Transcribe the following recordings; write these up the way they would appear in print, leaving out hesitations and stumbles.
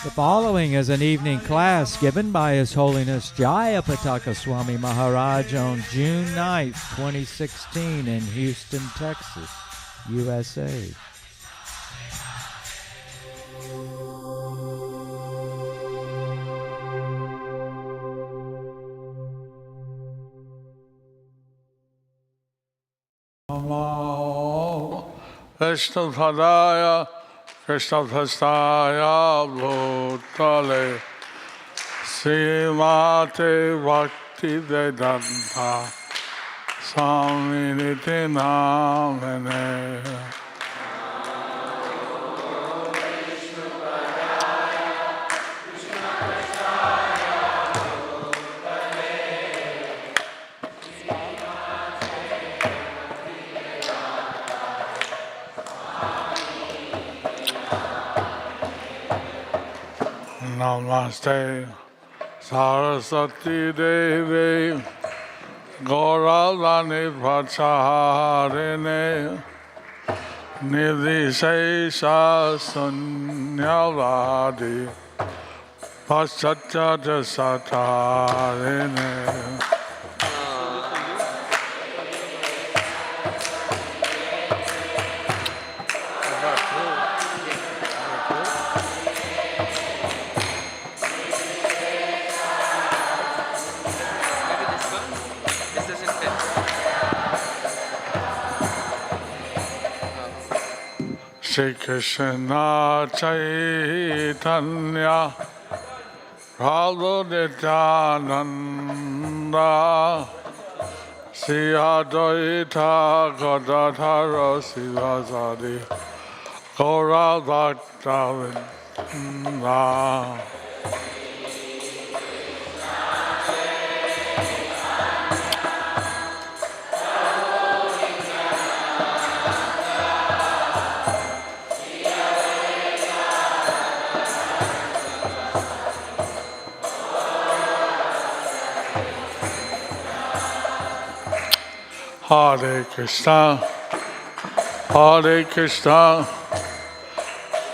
The following is an evening class given by His Holiness Jayapataka Swami Maharaj on June 9th, 2016 in Houston, Texas, USA. Vishnu Padaya, Krishna Prastaya, Bhutale, Srimate Bhakti Vedanta, Swaminiti Namane. Namaste Saraswati Devi Gauravani Pracharine Nidhi Shesha Sunyavadi Paschatya Satarine. Shri Krishna Chaitanya Prabhu Nityananda Shri Advaita Gadadhara Sivasadi Gaura Bhakta Vrinda. Hare Krishna, Hare Krishna,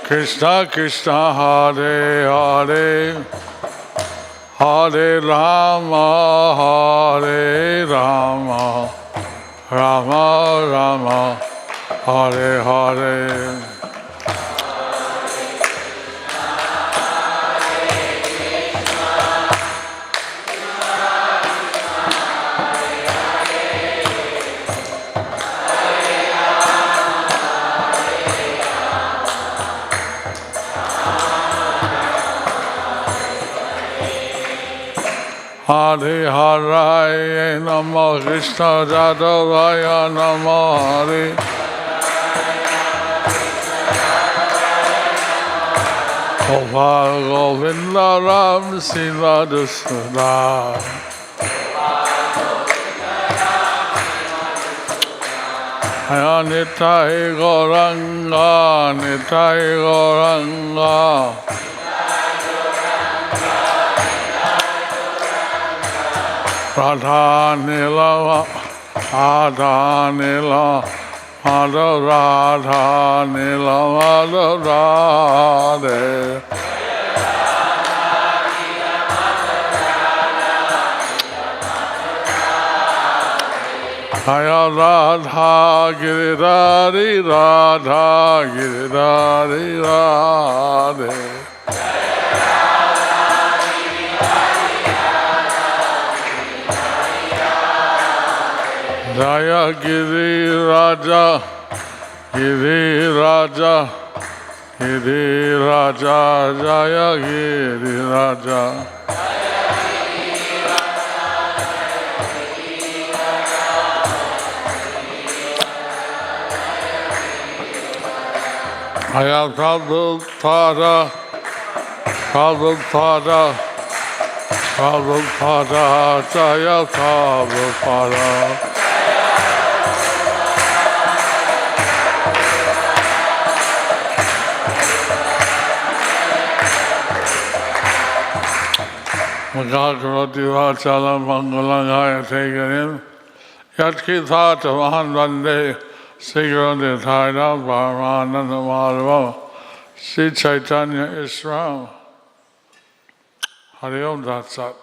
Krishna Krishna, Hare Hare, Hare Rama, Hare Rama, Rama Rama, Hare Hare. Hare Hare Namo Krishna Jadavaya Namo Hare Gopal Govinda Ram Sila Dusada Nitai Gauranga Nitai Gauranga Radha Nila, Radha Nila, Madha Radha Nila, Madha Radhe. Jaya Radha Giridhari, Radha Giridhari Radhe. Jaya Giri Raja, Giri Raja, Giri Raja, Jaya Giri Raja. Jaya Prabhupada, Prabhupada, Prabhupada, Jaya Prabhupada. Magakaroti Vachalam Mangalang Hayate Garim Yatkita Tamahan Vande Sigrandi Thaida Brahmananda Madhava Sri Chaitanya Isram. Hari Om Tat Sat.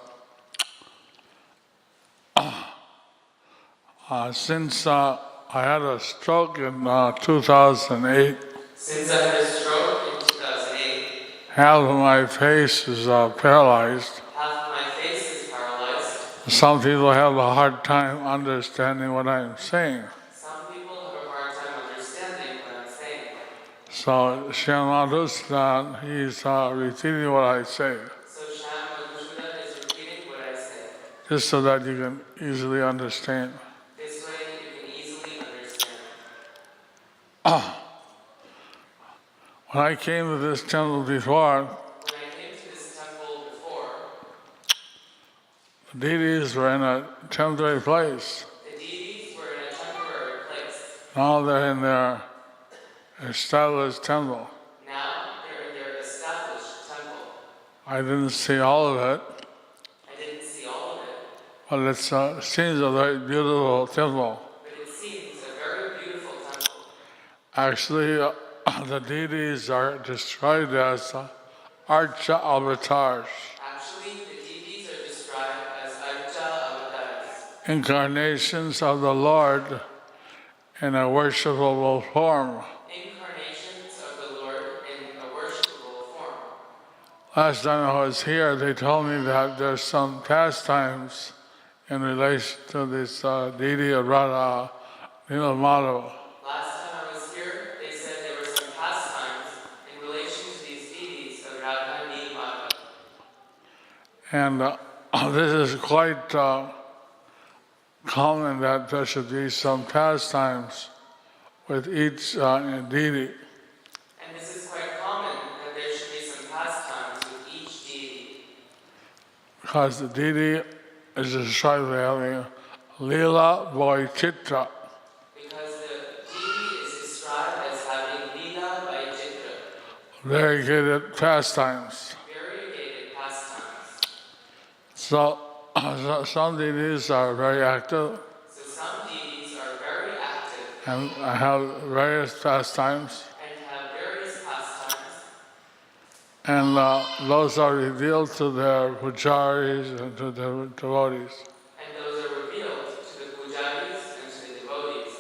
Since I had a stroke in 2008, Since I had a stroke in 2008, half of my face is paralyzed. half of my face is paralyzed. Some people have a hard time understanding what I'm saying. Some people have a hard time understanding what I'm saying. So Shyamadustan, he's repeating what I say, So Shyam Madhusudan is repeating what I say. just so that you can easily understand. This way you can easily understand. When I came to this temple before, When I came to this temple before, the deities were in a temporary place. the deities were in a temporary place. Now they're in their established temple. Now they're in their established temple. I didn't see all of it, I didn't see all of it, but it seems a very beautiful temple. but it seems a very beautiful temple. Actually, the deities are described as Archa avatars, Actually, the deities are described as Archa avatars, incarnations of the Lord in a worshipable form. incarnations of the Lord in a worshipable form. Last time I was here, they told me that there's some pastimes in relation to this deity of Radha Nilamadhava. Last time I was here, they said there were some pastimes in relation to these deities of Radha and Madhava. And this is quite common that there should be some pastimes with each deity, And this is quite common that there should be some pastimes with each deity. because the deity is described as having Leela Vaititra. Because the deity is described as having Leela Vaititra, Variegated pastimes. variegated pastimes. So some deities are very active So some deities are very active and have various pastimes, and have various pastimes, and those are revealed to their pujaris and to their devotees. and those are revealed to the pujaris and to the devotees.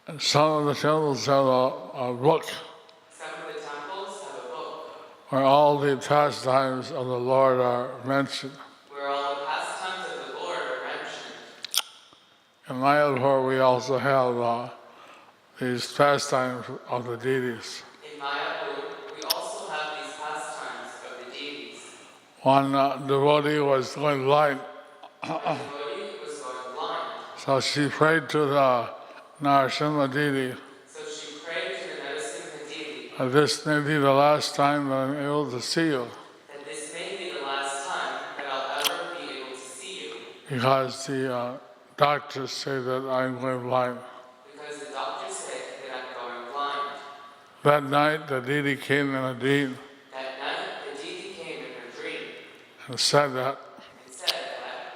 And some of the temples have a book Some of the temples have a book where all the pastimes of the Lord are mentioned. where all the pastimes of the Lord are mentioned. In Mayapur, we also have these pastimes of the deities. In Mayapur, we also have these pastimes of the deities. One devotee was going blind, A devotee was going blind, so she prayed to the Narasimha deity, so she prayed to the Narasimha deity this may be the last time that I'm able to see you, that this may be the last time that I'll ever be able to see you, because the doctors say that I'm going blind. because the doctors say that I'm going blind. That night, the deity came in a dream That night, the deity came in her dream and said that and said that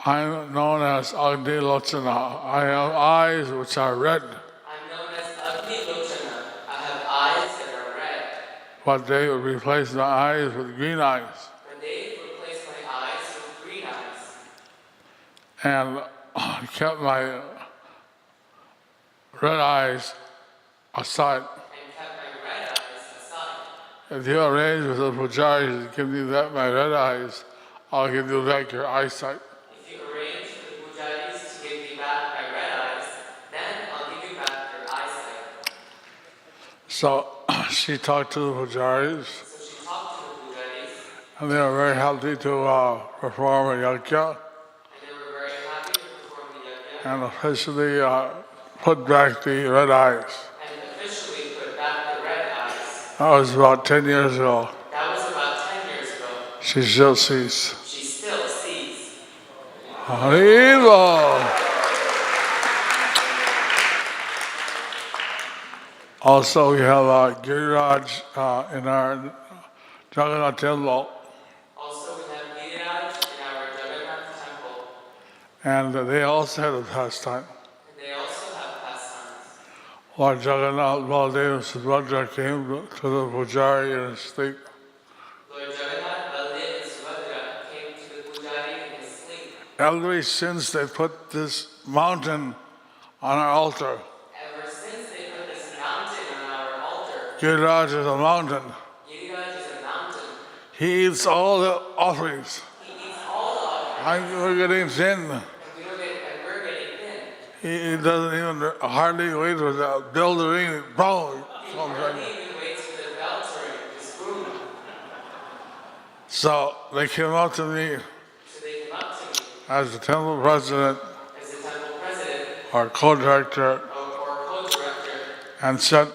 I'm known as Agni Lochana. I have eyes which are red, I'm known as Agni Lochana. I have eyes that are red, but they would replace my eyes with green eyes. but they replace my eyes with green eyes. And I kept my red eyes aside. And kept my red eyes aside. If you arrange with the pujaris to give me back my red eyes, I'll give you back your eyesight. If you arrange for the pujaris to give me back my red eyes, then I'll give you back your eyesight. So she talked to the pujaris, So she talked to the pujaris, and they were very happy to perform a yajna and they were very happy to perform the yajna, and officially put back the red eyes. and officially put back the red eyes. That was about 10 years ago. That was about 10 years ago. She still sees. She still sees. Haribo! Also, we have Giriraj in our Jagannath temple, Also, we have Giriraj in our Jagannath temple, And they also had a pastime. And they also have pastimes. Lord Jagannath Baladev Subhadra came to the Pujari in his sleep. Lord Jagannath, Baladev, and Subhadra came to the Pujari in his sleep. Ever since they put this mountain on our altar, Ever since they put this mountain on our altar, Giriraj is a mountain. Giriraj is a mountain. He eats all the offerings. He eats all the offerings. We're getting thin. And we're getting thin. He doesn't even hardly wait for the bell to ring. Boom! He hardly even waits for the bell to ring. Just boom. So they came up to me So they came up to me as the temple president as the temple president or co-director or co-director and said, and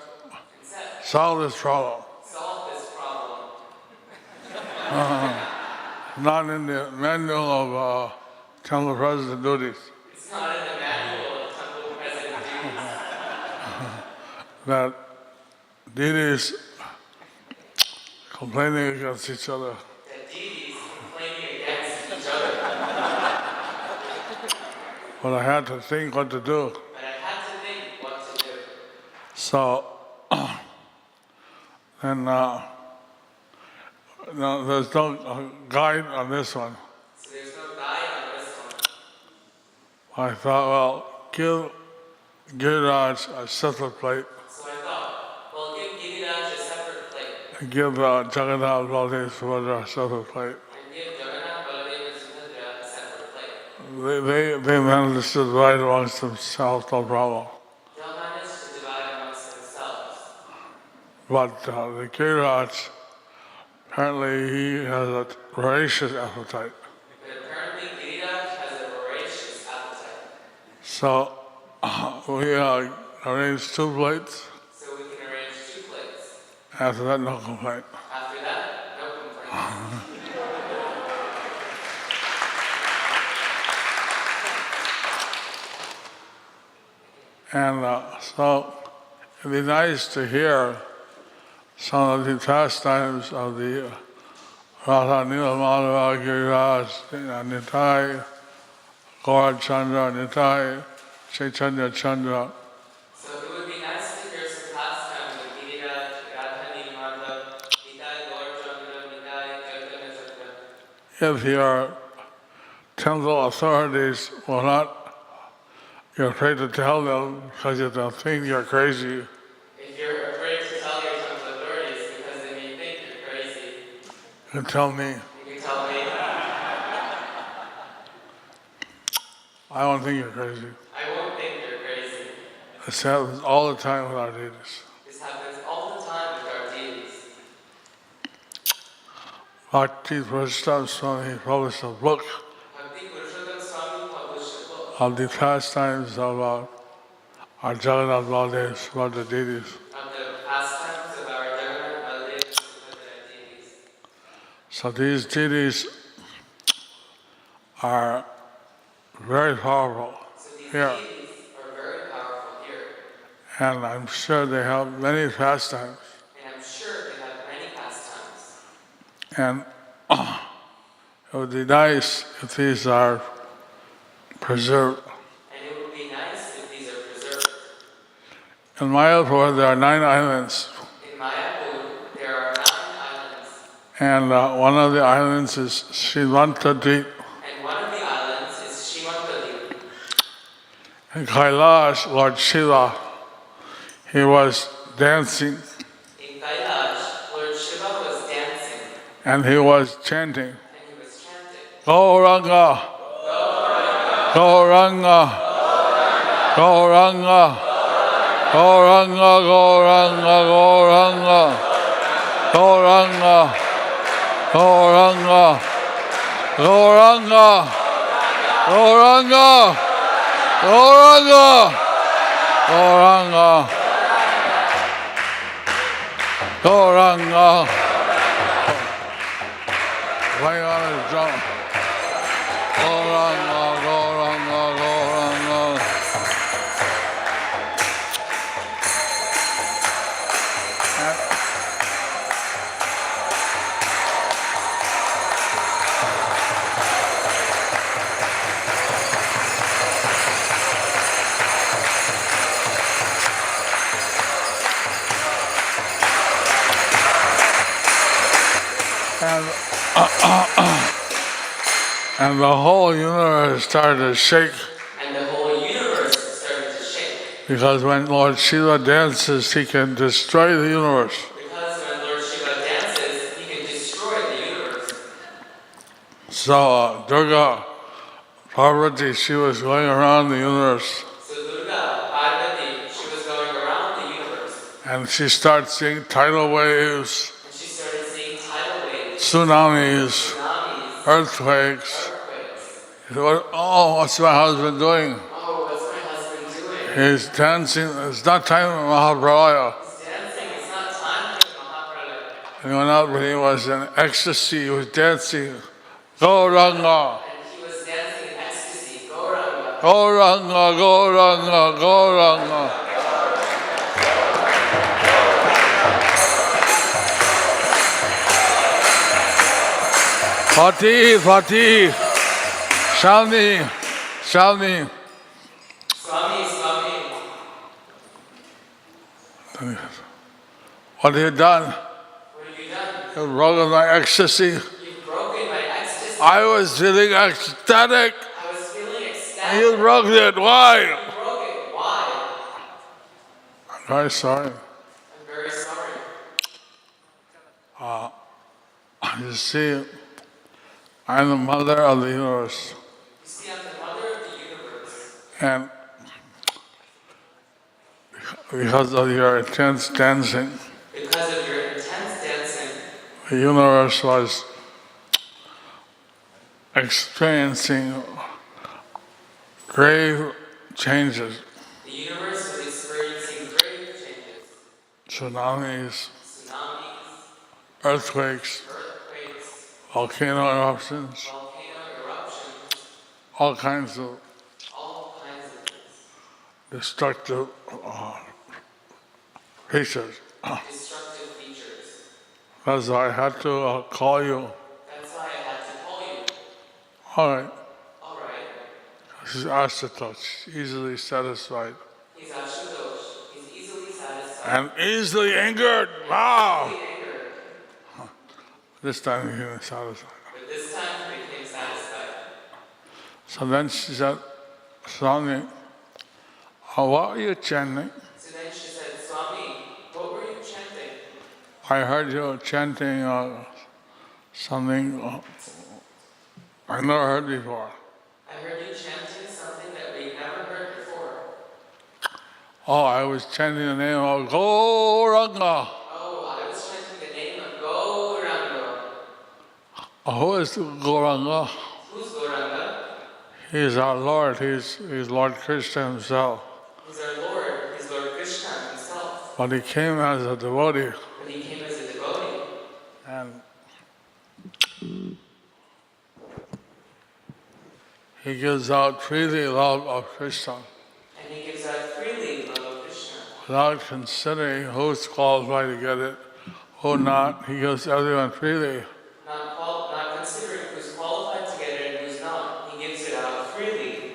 said, solve this problem. solve this problem. Not in the manual of temple president duties. It's not in the manual of temple president duties. That deities complaining against each other. That deities complaining against each other. But I had to think what to do. But I had to think what to do. So then no, there's no guide on this one. So there's no guide on this one. I thought, well, give Giriraj a separate plate So I thought, well, give Giriraj a separate plate. and give Jagannath Baladev Subhadra a separate plate. And give Jagannath, Baladev, and Subhadra a separate plate. They managed to divide amongst themselves, no problem. They'll manage to divide amongst themselves. But the Giriraj, apparently he has a voracious appetite. But apparently Giriraj has a voracious appetite. So we arranged 2 plates. So we can arrange 2 plates. After that, no complaint. After that, no complaints. And so it'd be nice to hear some of the pastimes of the Radha Nila Madhava Giriraj, Nitai, Gaura Chandra, Nitai, Chaitanya Chandra. So it would be nice to hear some pastimes of Giriraj, Radha Madhav, Nitai, Gaura Chandra, Nitai, Chaitanya Chandra. If your temple authorities will not, you're afraid to tell them because you don't think you're crazy. If you're afraid to tell your temple authorities because they may think you're crazy, You can tell me. you can tell me, I don't think you're crazy. I won't think you're crazy. This happens all the time with our deities. This happens all the time with our deities. Bhakti Prastham Swami published a book Bhakti Purushottam Swami published a book of the pastimes of our Jagannath Baladev Subhadra deities. of the pastimes of our Jagannath, Baladev, and Subhadra deities. So these deities are very powerful So these here, deities are very powerful here, and I'm sure they have many pastimes. and I'm sure they have many pastimes. And it would be nice if these are preserved. And it would be nice if these are preserved. In Mayapur, there are 9 islands, In Mayapur, there are 9 islands, and one of the islands is Srimantadweep. and one of the islands is Shimantadweep. In Kailash, Lord Shiva, he was dancing In Kailash, Lord Shiva was dancing, and he was chanting, and he was chanting, Gauranga, Gauranga, Gauranga, Gauranga, Gauranga, Gauranga, Gauranga, Gauranga, Gauranga, Gauranga, Gauranga, Gauranga, Gauranga. Playing on his drum. Gauranga, Gauranga, Gauranga. And the whole universe started to shake. And the whole universe started to shake. Because when Lord Shiva dances, he can destroy the universe. Because when Lord Shiva dances, he can destroy the universe. So Durga, Parvati, she was going around the universe. So Durga, Parvati, she was going around the universe. And she started seeing tidal waves, And she started seeing tidal waves, tsunamis, tsunamis, earthquakes. earthquakes. She thought, oh, what's my husband doing? Oh, what's my husband doing? He's dancing. It's not time for Mahapralaya. He's dancing. It's not time for the Mahapralaya. And he went out when he was in ecstasy. He was dancing. Gauranga, And he was dancing in ecstasy. Gauranga. Gauranga, Gauranga, Gauranga. Fatih, Fatih, Shalini, Shalini. Swami, Swami. What have you done? What have you done? You broken my ecstasy. You've broken my ecstasy. I was feeling ecstatic. I was feeling And ecstatic. you broke it. Why? You broke it. Why? I'm very sorry. I'm very sorry. You see, I'm the mother of the universe. You see, I'm the mother of the universe. And because of your intense dancing, Because of your intense dancing, the universe was experiencing grave changes, the universe was experiencing grave changes. tsunamis, Tsunamis, earthquakes, earthquakes, volcano eruptions, volcano eruptions, all kinds of all kinds of things. destructive features. Destructive features. That's why I had to call you. That's why I had to call you. All right. All right. She's Ashutosh, easily satisfied He's Ashutosh. He's easily satisfied. and easily angered. Wow! Easily angered. This time he became satisfied. But this time he became satisfied. So then she said, Swami, what are you chanting? So then she said, Swami, what were you chanting? I heard you chanting something I never heard before. I heard you chanting something that we never heard before. Oh, I was chanting the name of Gauranga. Oh, I was chanting the name of Gauranga. Who is Gauranga? Who's Gauranga? He's our Lord. He's Lord Krishna himself. He's our Lord. He's Lord Krishna himself. But he came as a devotee. But he came as a devotee. And he gives out freely love of Krishna And he gives out freely love of Krishna. without considering who's qualified to get it, who not. He gives everyone freely. Not considering who's qualified to get it and who's not. He gives it out freely.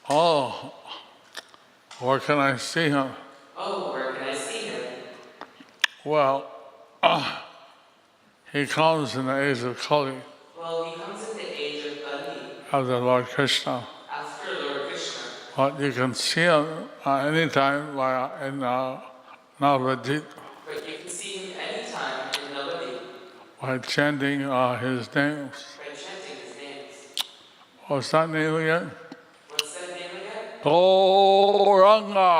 Oh, where can I see him? Oh, where can I see him? Well, he comes in the age of Kali Well, he comes in the age of Kali after Lord Krishna. after Lord Krishna. But you can see him anytime in Navadvip But you can see him anytime in Navadvip by chanting his names. by chanting his names. What's that name again? What's that name again? Gauranga.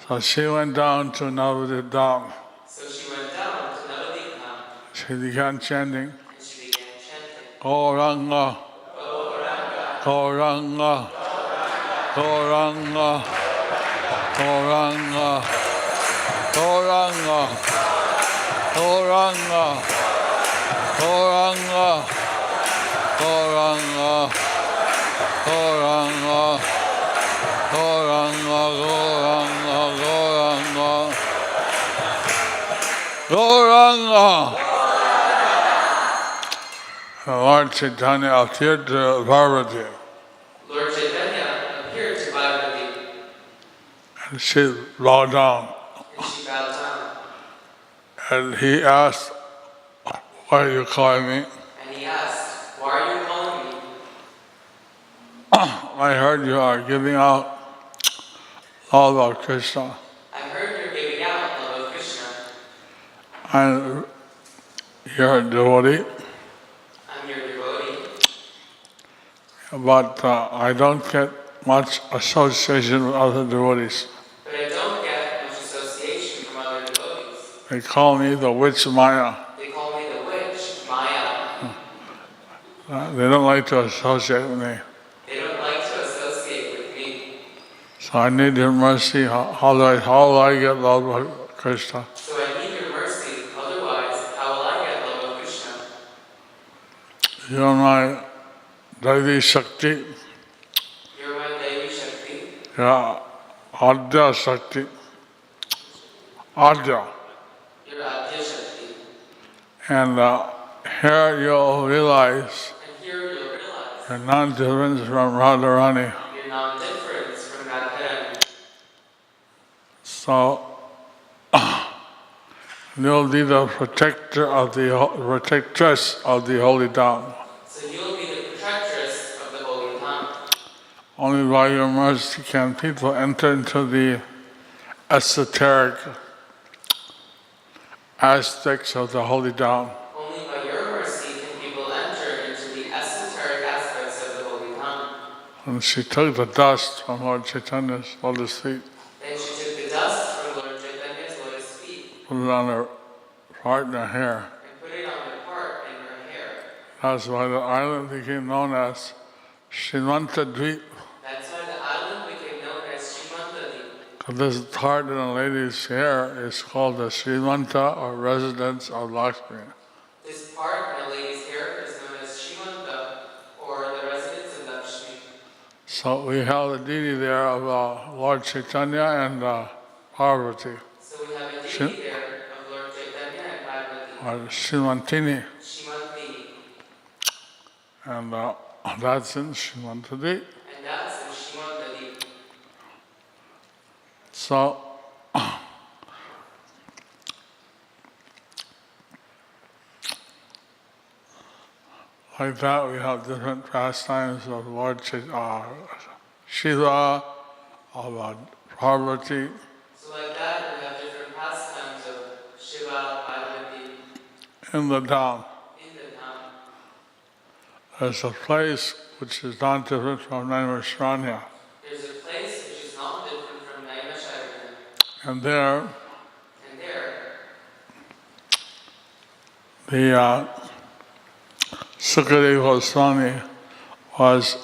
So she went down to Navadvip Dham. So she went down to Navadvip Dham She began chanting and she began chanting. Gauranga, Gauranga, Gauranga, Gauranga, Gauranga, Gauranga, Gauranga, Gauranga, Gauranga, Gauranga, Gauranga, Gauranga, Gauranga. Lord Chaitanya appeared to Parvati Lord Chaitanya appeared to Parvati and she bowed down. and she bowed down. And he asked, "Why are you calling me?" And he asked, "Why are you calling me? I heard you are giving out all about Krishna. I heard you're giving out love of Krishna. And you're a devotee, I'm your devotee, but I don't get much association with other devotees. but I don't get much association from other devotees. They call me the witch Maya. They call me the witch, Maya. They don't like to associate with me. They don't like to associate with me. So I need your mercy. How do I get love of Krishna? So I need your mercy, otherwise how will I get love of Krishna? You are my Devi Shakti. You're my Devi Shakti. You are Adya Shakti. Adya. You're Adya Shakti. And here you'll realize And here you'll realize you're not different from Radharani. you're non-different from Radharani. So you'll be the protector of the protectress of the holy Dham. So you'll be the protectress of the holy Dham. Only by your mercy can people enter into the esoteric aspects of the holy Dham. Only by your mercy can people enter into the esoteric aspects of the holy Dham. And she took the dust from Lord Chaitanya's lotus feet, Then she took the dust from Lord Chaitanya's lotus feet put it on her heart and her hair. and put it on her part and her hair. That's why the island became known as Srimanta Dweep. That's why the island became known as Srimantadi. This part in a lady's hair is called the Srimanta, or residence of Lakshmi. This part in a lady's hair is known as Srimanta, or the residence of Lakshmi. So we have the deity there of Lord Chaitanya and Parvati, So we have a deity there of Lord Chaitanya and Parvati, or Srimantini, Srimantini, and that's in Srimantadi. and that's in Srimantadi. So like that, we have different pastimes of Lord Shiva, of Parvati, So like that, we have different pastimes of Shiva, Parvati, in the Dham. in the Dham. There's a place which is not different from Naimishranya. There's a place which is not different from Naimisharanya. And there, And there, the Sukadeva Goswami was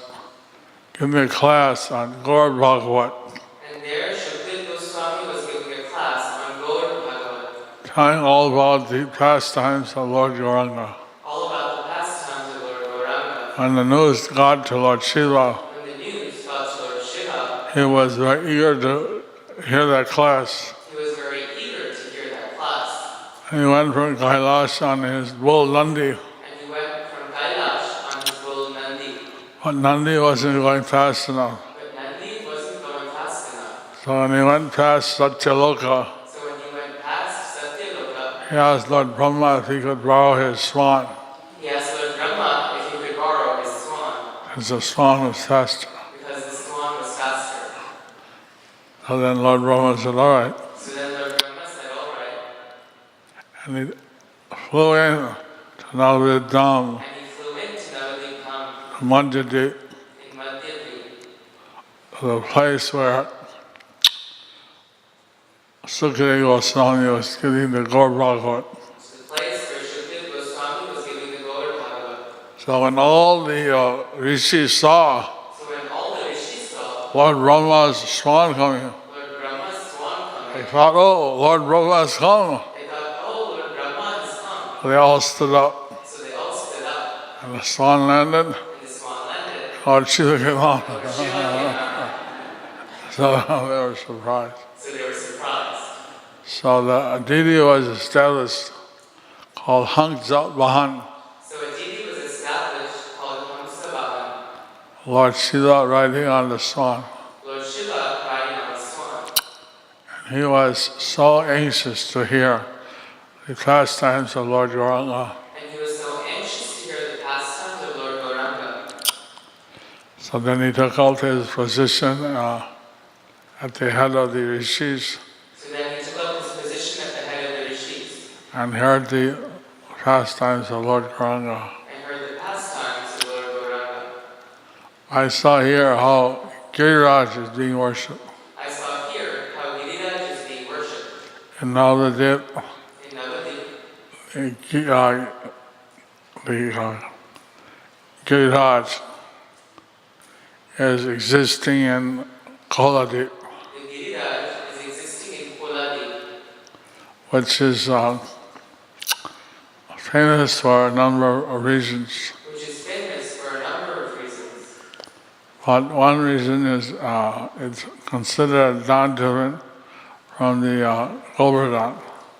giving a class on Gaur Bhagavat, and there Shukdev Goswami was giving a class on Gaur Bhagavat, telling all about the pastimes of Lord Gauranga. all about the pastimes of Lord Gauranga. When the news got to Lord Shiva, When the news got to Lord Shiva, he was very eager to hear that class. he was very eager to hear that class. And he went from Kailash on his bull Nandi, And he went from Kailash on his bull Nandi. but Nandi wasn't going fast enough. But Nandi wasn't going fast enough. So when he went past Satyaloka, So when he went past Satyaloka, he asked Lord Brahma if he could borrow his swan, he asked Lord Brahma if he could borrow his swan, because the swan was faster. because the swan was faster. So then Lord Brahma said, all right. So then Lord Brahma said, all right. And he flew in to Navadvip Dham, And he flew into Navadvip Dham to Madhyadeep, in Madhyadeep, the place where Sukadeva Goswami was giving the Gaur Bhagavat. to the place where Shukdev Goswami was giving the Gaur Bhagavat. So when all the rishis saw So when all the rishis saw Lord Brahma's swan coming, Lord Brahma's swan they coming, thought, oh, Lord Brahma's come. they thought, oh, Lord Brahma has come. They all stood up, So they all stood up, and the swan landed. and the swan landed. Lord Shiva came on. Lord Shiva came out. So they were surprised. So they were surprised. So the deity was established called Hangsa Vahan. So a deity was established called Hamsa Lord Shiva riding on the swan. Lord Shiva riding on the swan. He was so anxious to hear the pastimes of Lord Gauranga. And he was so anxious to hear the pastimes of Lord Gauranga. So then he took out his position at the head of the rishis So then he took up his position at the head of the rishis and heard the pastimes of Lord Gauranga. and heard the pastimes of Lord Gauranga. I saw here how Giriraj is being worshipped. I saw here how Giriraj is being worshipped In Navadip, in Navadip. Giriraj is existing in Koladip, The Giriraj is existing in Koladip, which is famous for a number of reasons. which is famous for a number of reasons. But one reason is it's considered non-different from the Govardhan.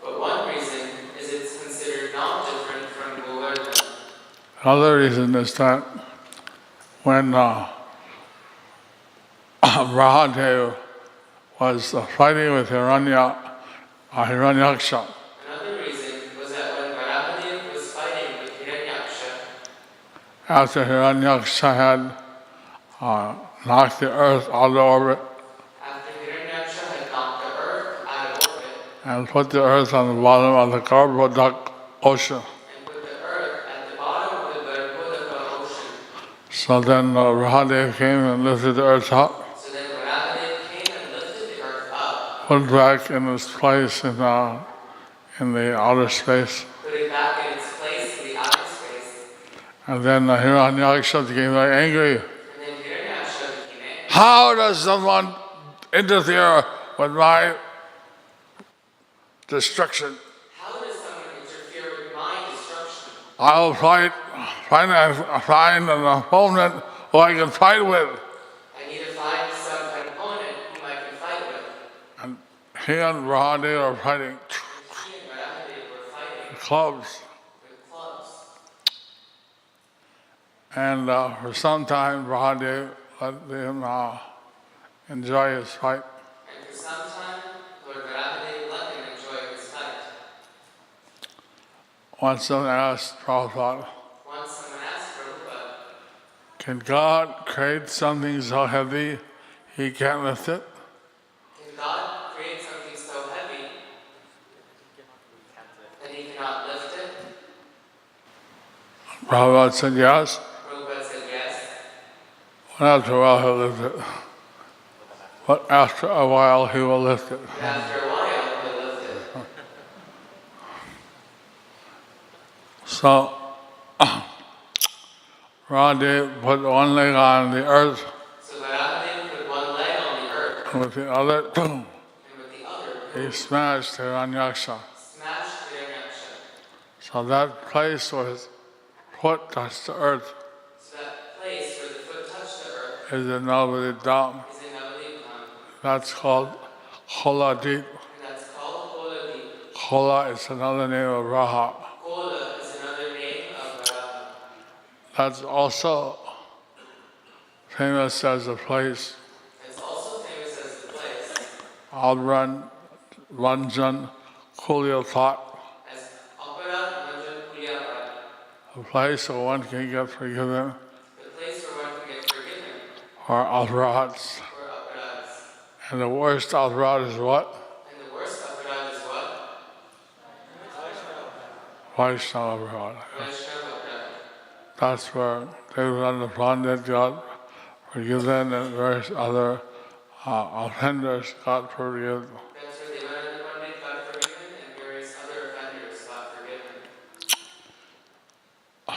But one reason is it's considered not different from Govardhan. Another reason is that when Brahadeva was fighting with Hiranyaksha, Another reason was that when Varahadev was fighting with Hiranyaksha, after Hiranyaksha had knocked the earth out of orbit after Hiranyaksha had knocked the earth out of orbit and put the earth on the bottom of the Garbhodak ocean. and put the earth at the bottom of the Garbhodaka ocean, So then Brahadeva came and lifted the earth up, so then Varahadev came and lifted the earth up, put it back in its place in the outer space. put it back in its place in the outer space, And then Hiranyaksha became very angry. and then Hiranyaksha became angry. How does someone interfere with my destruction? How does someone interfere with my destruction? I'll find an opponent who I can fight with. I need to find some opponent whom I can fight with. And he and Brahadeva are fighting He and Varahadev were fighting clubs. with clubs. And for some time, Brahadeva let him enjoy his fight. And for some time, Lord Varahadev let him enjoy his fight. Once someone asked Prabhupada, Once someone asked Prabhupada, can God create something so heavy he can't lift it? can God create something so heavy that he cannot lift it? Prabhupada said yes. Prabhupada said yes. And after a while he'll lift it. But after a while he will lift it. But after a while, he'll lift it. So Radhe put one leg on the earth So Varahadev put one leg on the earth, and with the other and with the other, he smashed Hiranyaksha. smashed Hiranyaksha. So that place where his foot touched the earth So that place where the foot touched the earth is in Navadip Dham. is in Navadipam, That's called Koladip. and that's called Koladip. Kola is another name of Raha. Kola is another name of Varaha. That's also famous as a place. It's also famous as the place Alran Ranjan Kulyatat, as Aparat Manjan Kulyapat, a place where one can get forgiven the place where one can get forgiven for aparats. for aparats. And the worst aparat is what? And the worst aparat is what? Vaishnava aparat. Vaishnava aparat. That's where Devananda Pandit got forgiven and various other offenders got forgiven. That's where Devananda Pandit got forgiven and various other offenders got forgiven.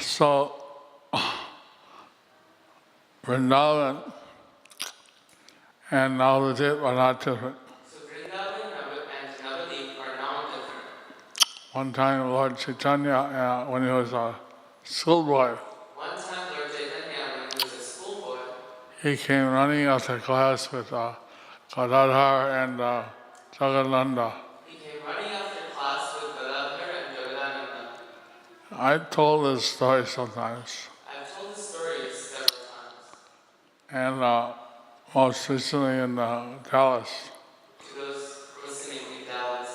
So, Vrindavan and Navadip are not different. So Vrindavan and Navadip are not different. One time, Lord Chaitanya, when he was a schoolboy, One time Lord Chaitanya, when he was a schoolboy, he came running out of class with Gadadhar and Jagadananda. he came running after class with Gadadhar and Jagadananda. I told this story sometimes, I've told this story several times and most recently in Dallas. to those listening in Dallas.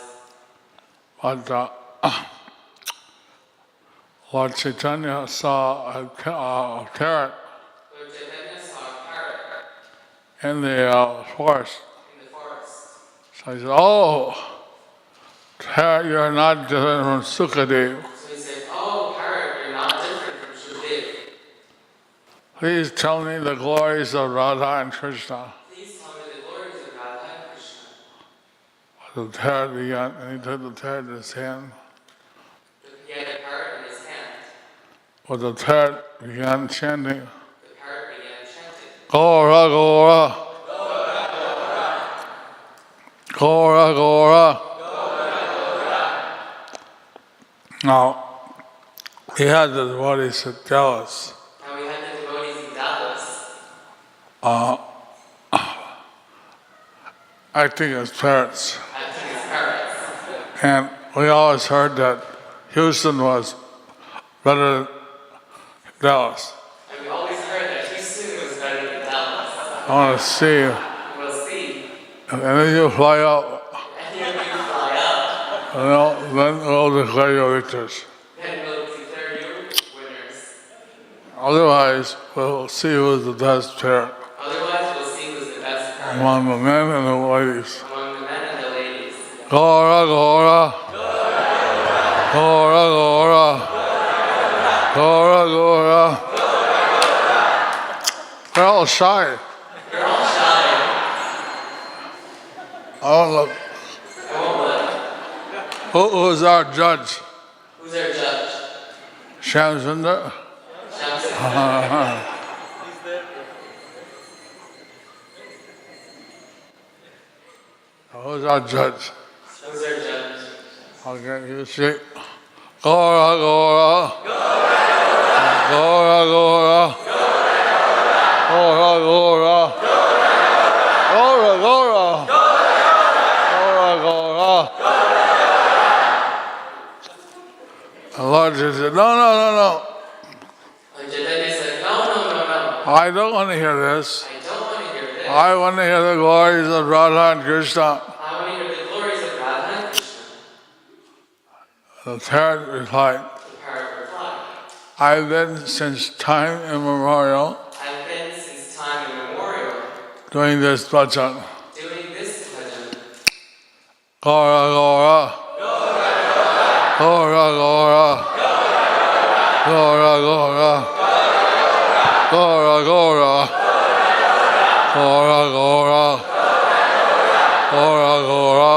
But Lord Chaitanya saw a parrot Lord Chaitanya saw a parrot in the forest. in the forest. So he said, "Oh, parrot, you're not different from Sukadev. So he said, "Oh, parrot, you're not different from Shukadev. Please tell me the glories of Radha and Krishna." Please tell me the glories of Radha and Krishna." The parrot began, and he took the parrot in his hand. He had a parrot in his hand. Well, the parrot began chanting, The parrot began chanting, "Gora, Gora, Gora, Gora." Now, he had the devotees at Dallas. Now we had the devotees in Dallas Acting as parrots. acting as parrots. And we always heard that Houston was better than Dallas. And we always heard that Houston was better than Dallas. I want to see you. We'll see. If any of you fly up, Any of you fly up, then we'll declare you victors. then we'll declare you winners. Otherwise, we'll see who's the best parrot Otherwise, we'll see who's the best parrot among the men and the ladies. among the men and the ladies. Gora, Gora. Gora, Gora. Gora, Gora. They're all shy. They're all shy. Oh, look. I won't look. Who's our judge? Who's our judge? Shamsundar? Shamsundar. Who's our judge? Who's our judge? Okay, you see. Gora, Gora. Gora, Gora. Gora, Gora. Gora, Gora. Gora, Gora. The Lord just said, "No, no, no, no. Lord Chaitanya said, "No, no, no, no. I don't want to hear this. I don't want to hear this. I want to hear the glories of Radha and Krishna." I want to hear the glories of Radha and Krishna." The parrot replied, The parrot replied, "I've been since time immemorial "I've been since time immemorial doing this bhajan. doing this bhajan. Gora, Gora. Gora, Gora. Gora, Gora. Gora, Gora. Gora, Gora. Gora, Gora."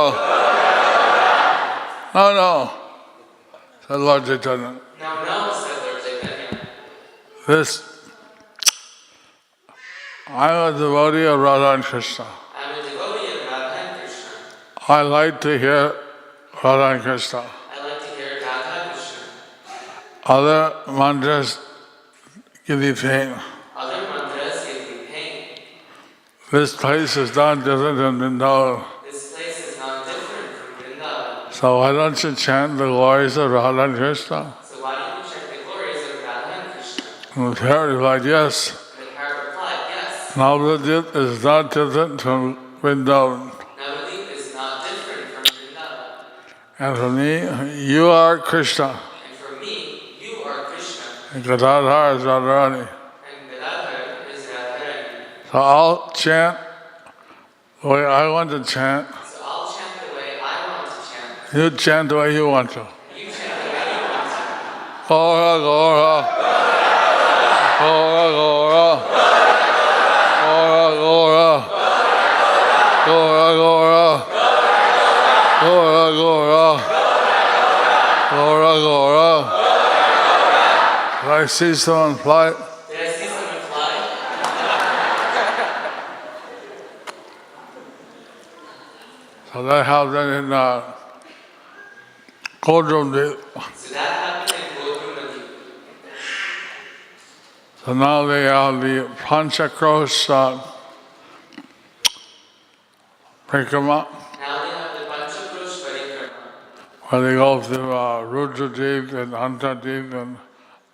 No, no, said Lord Chaitanya. No, no, said Lord Chaitanya. This, I'm a devotee of Radha and Krishna. I'm a devotee of Radha and Krishna. I like to hear Radha and Krishna. I like to hear Radha and Krishna. Other mantras give you pain. Other mantras give me pain. This place is not different than Vrindavan. This place is not different from Vrindavan. So why don't you chant the glories of Radha and Krishna? So why don't you chant the glories of Radha and Krishna? And the parrot replied, "Yes. And the parrot replied, "Yes. Navadvip is not different from Vrindavan. Navadvip is not different from Vrindavan. And for me, you are Krishna. And for me, you are Krishna. And Gadadhar is Radharani. And Gadadhar is Radharani. So I'll chant the way I want to chant. So I'll chant the way I want to chant. You chant the way you want to. You chant the way you want to. Gora, Gora. Gora, Gora. Gora, Gora. Gora, Gora. Gora, Gora. Gora, Gora. Did I see someone fly? Did I see someone fly? So that happened in Kodrumdeep. So that happened in Godrumadi. So now they have the Panchakrosh Parikrama, Now they have the Panchakrosh Parikrama, where they go through Rudradeep and Antadeep and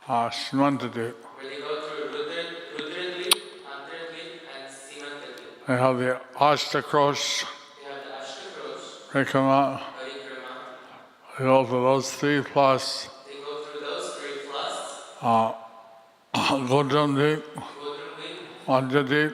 Simantadeep. where they go through Rudradvip, Antardvip, and Simantadvip. They have the Ashtakrosh They have the Ashtakrosh Parikrama, Parikrama, They go through those three plus They go through those three plus Godramdeep, Godramdeep, Madhyadeep, Madhyadeep,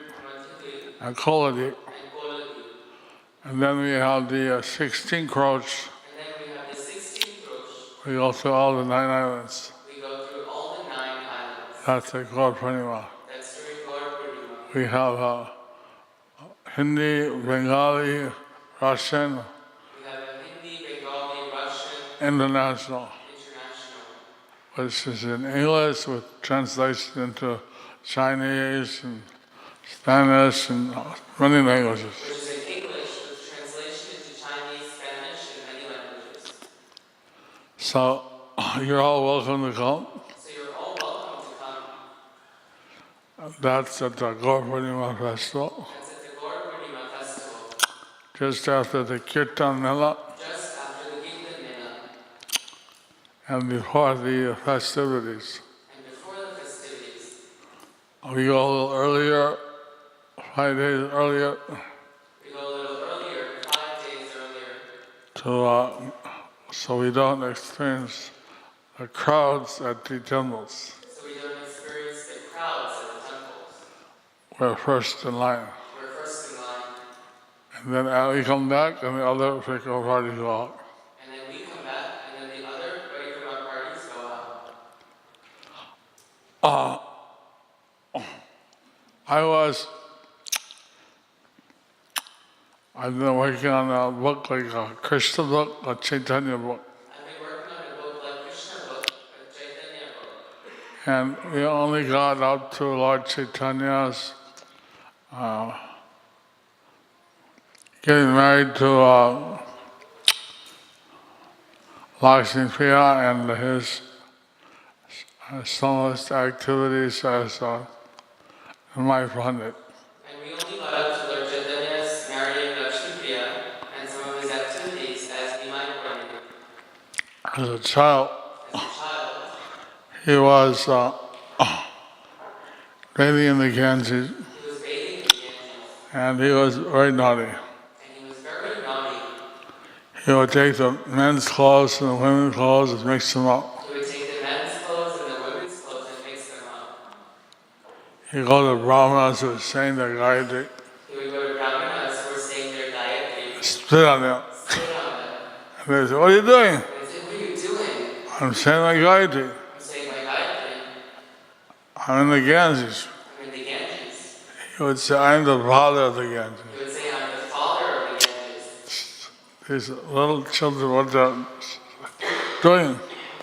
and Koladeep. and Koladeep. And then we have the 16 Croach. And then we have the 16 Croach. We go through all the 9 islands. We go through all the 9 islands. That's the Gaur Purnima. That's during Gaur Purnima. We have Hindi, Bengali, Russian, We have a Hindi, Bengali, Russian, International, international, which is in English with translation into Chinese and Spanish and many languages. which is in English with translation into Chinese, Spanish, and many languages. So you're all welcome to come. So you're all welcome to come. That's at the Gaur Purnima Festival, That's at the Gaur Purnima Festival, just after the Kirtan Mela just after the Kirtan Mela and before the festivities. and before the festivities. We go a little earlier, 5 days earlier, We go a little earlier, 5 days earlier, so we don't experience the crowds at the temples. so we don't experience the crowds at the temples. We're first in line. We're first in line, And then we come back and the other Piko parties go out. and then we come back, and then the other Parikrama parties go out. I've been working on a book like a Krishna book, a Chaitanya book. I've been working on a book like Krishna book, a Chaitanya book, And we only got up to Lord Chaitanya's getting married to Lakshmi Priya and his soloist activities as my pundit. and we only got up to Lord Chaitanya's marrying Lakshmi Priya and some of his activities as Nimai Pandit. As a child, As a child, he was bathing in the Ganges, he was bathing in the Ganges, and he was very naughty. and he was very naughty. He would take the men's clothes and the women's clothes and mix them up. He would take the men's clothes and the women's clothes and mix them up. He'd go to Brahmanas who were saying their Gayatri, He would go to Brahmanas who were saying their Gayatri, spit on them. spit on them, And they said, "What are you doing?" and say, "What are you doing?" "I'm saying my Gayatri. I'm saying my Gayatri. I'm in the Ganges." I'm in the Ganges. He would say, "I'm the father of the Ganges." He would say, "I'm the father of the Ganges." These little children, what they're doing.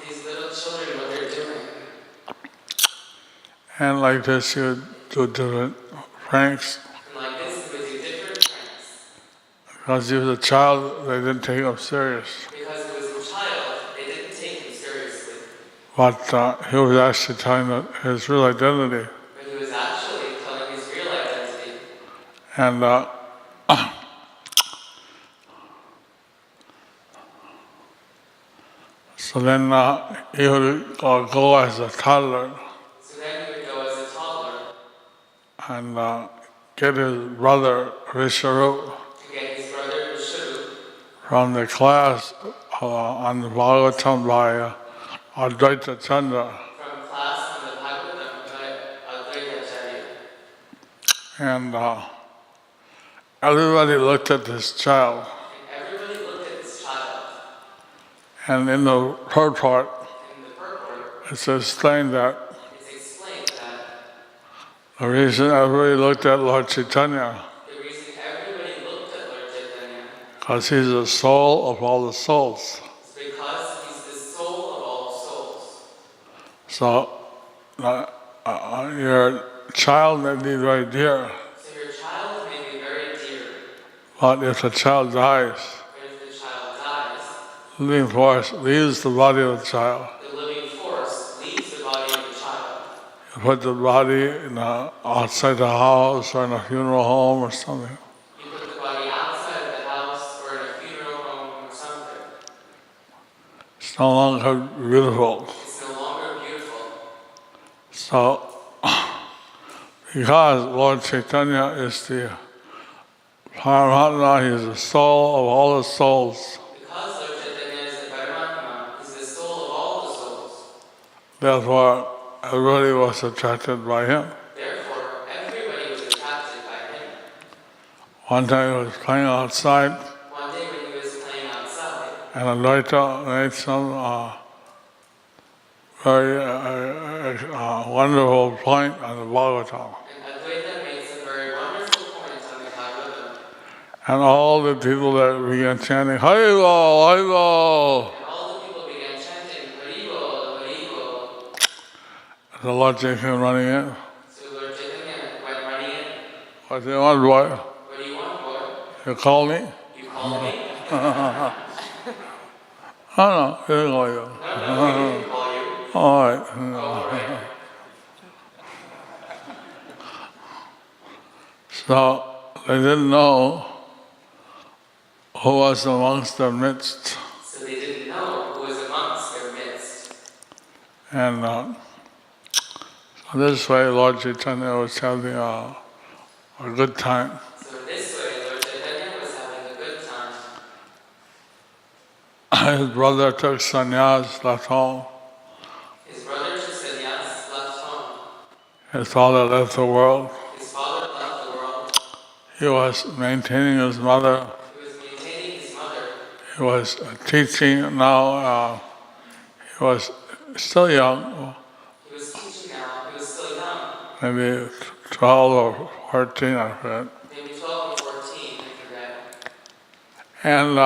These little children, what they're doing. And like this, he would do different pranks. And like this, he would do different pranks. Because he was a child, they didn't take him serious. Because he was a child, they didn't take him seriously. But he was actually telling his real identity. But he was actually telling his real identity. And so then he would go as a toddler So then he would go as a toddler and get his brother Visharup to get his brother Visharup from the class on the Bhagavatam by Advaita Chandra. from class on the Bhagavatam by Advaita Acharya. And everybody looked at this child. And everybody looked at this child. And in the third part, In the purport, it's explained that it's explained that the reason everybody looked at Lord Chaitanya the reason everybody looked at Lord Chaitanya because he's the soul of all the souls. is because he's the soul of all souls. So your child may be very dear, So your child may be very dear, but if the child dies, but if the child dies, the living force leaves the body of the child. the living force leaves the body of the child. You put the body outside the house or in a funeral home or something. You put the body outside of the house or in a funeral home or something. It's no longer beautiful. It's no longer beautiful. So, because Lord Chaitanya is the Paramatma, he is the soul of all the souls. Because Lord Chaitanya is the Paramatma, Therefore, everybody was attracted by him. Therefore, everybody was attracted by him. One time he was playing outside, One day when he was playing outside, and Advaita made some very wonderful point on the Bhagavatam. and Advaita made some very wonderful points on the Bhagavatam. And all the people that began chanting, Haribol, Haribol. And all the people began chanting, Haribol, Haribol. The Lord came running in. So Lord Chaitanya went running in. What do you want, boy? What do you want, boy? You call me? You called me? No, he didn't call you. No, he didn't call you. All right. Oh, all right. So they didn't know who was amongst their midst. So they didn't know who was amongst their midst. And this way, Lord Chaitanya was having a good time. So this way, Lord Chaitanya was having a good time. His brother took sannyas, left home. His brother took sannyas, left home. His father left the world. His father left the world. He was maintaining his mother. He was maintaining his mother. He was teaching now. He was still young, He was teaching now. He was still young. maybe 12 or 14, I forget. Maybe 12 or 14, I forget. And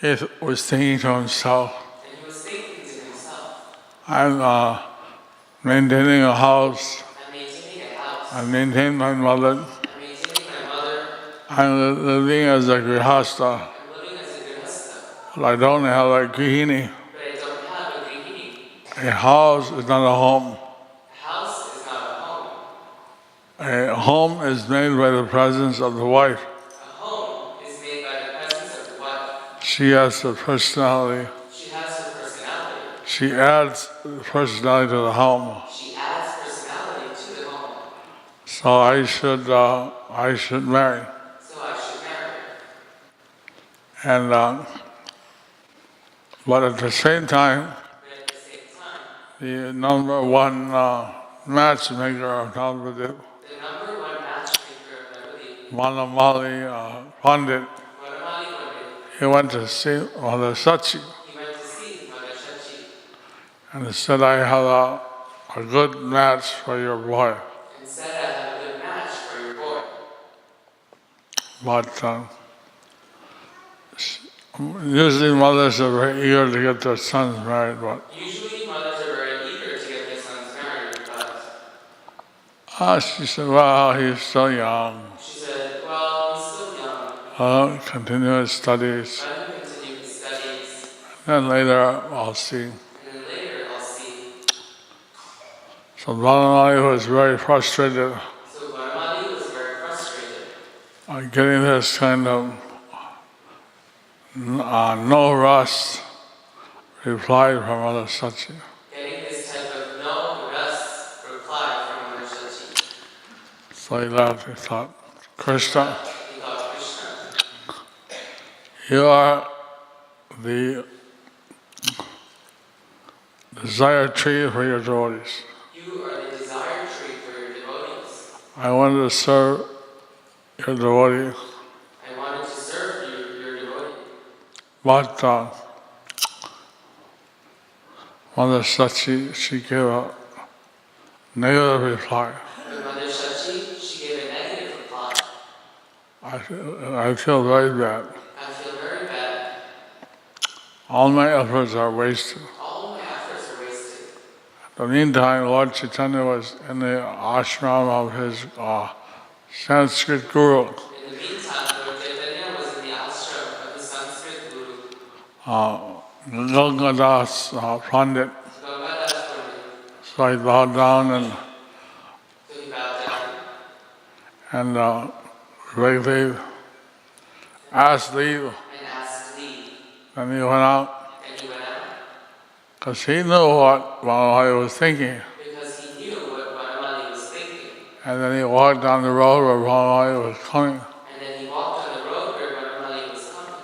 he was thinking to himself, And he was thinking to himself, I'm maintaining a house, I'm maintaining a house. I maintain my mother, I'm maintaining my mother. I'm living as a grihasta, I'm living as a grihastha. but I don't have a grihini. But I don't have a grihini. A house is not a home. A house is not a home. A home is made by the presence of the wife. A home is made by the presence of the wife. She has the personality. She has her personality. She adds personality to the home. She adds personality to the home. So I should marry. So I should marry. And but at the same time, But at the same time, the number one matchmaker of Navadip, the number one matchmaker of Navadip, Manamali Pandit, Varamali Pandit, he went to see Mother Sachi he went to see Mother Shachi and he said, I have a good match for your boy. and said, I have a good match for your boy. But usually mothers are very eager to get their sons married, but Usually mothers are very eager to get their sons married, but she said, well, he's so young. she said, well, he's still young. Continue his studies. Let him continue his studies, Then later I'll see. and then later I'll see. So Balamali was very frustrated So Varamali was very frustrated getting this kind of no rust reply from Mother Sachi. getting this type of no rest reply from Mother Shachi. So he laughed. He thought, Krishna, He thought, Krishna, you are the desire tree for your devotees. you are the desire tree for your devotees. I wanted to serve your devotee, I wanted to serve your devotee. but Mother Sachi, she gave a negative reply. But Mother Shachi, she gave a negative reply. I feel very bad. I feel very bad. All my efforts are wasted. All my efforts are wasted. In the meantime, Lord Chaitanya was in the ashram of his Sanskrit guru, In the meantime, Lord Chaitanya was in the ashram of the Sanskrit guru, Gangadas Pandit. Gangadas Pandit. So he bowed down So he bowed down and begged asked leave, and asked leave. and he went out And he went out because he knew what Balamali was thinking. because he knew what Varamali was thinking. And then he walked down the road where Balamali was coming. And then he walked on the road where Varamali was coming.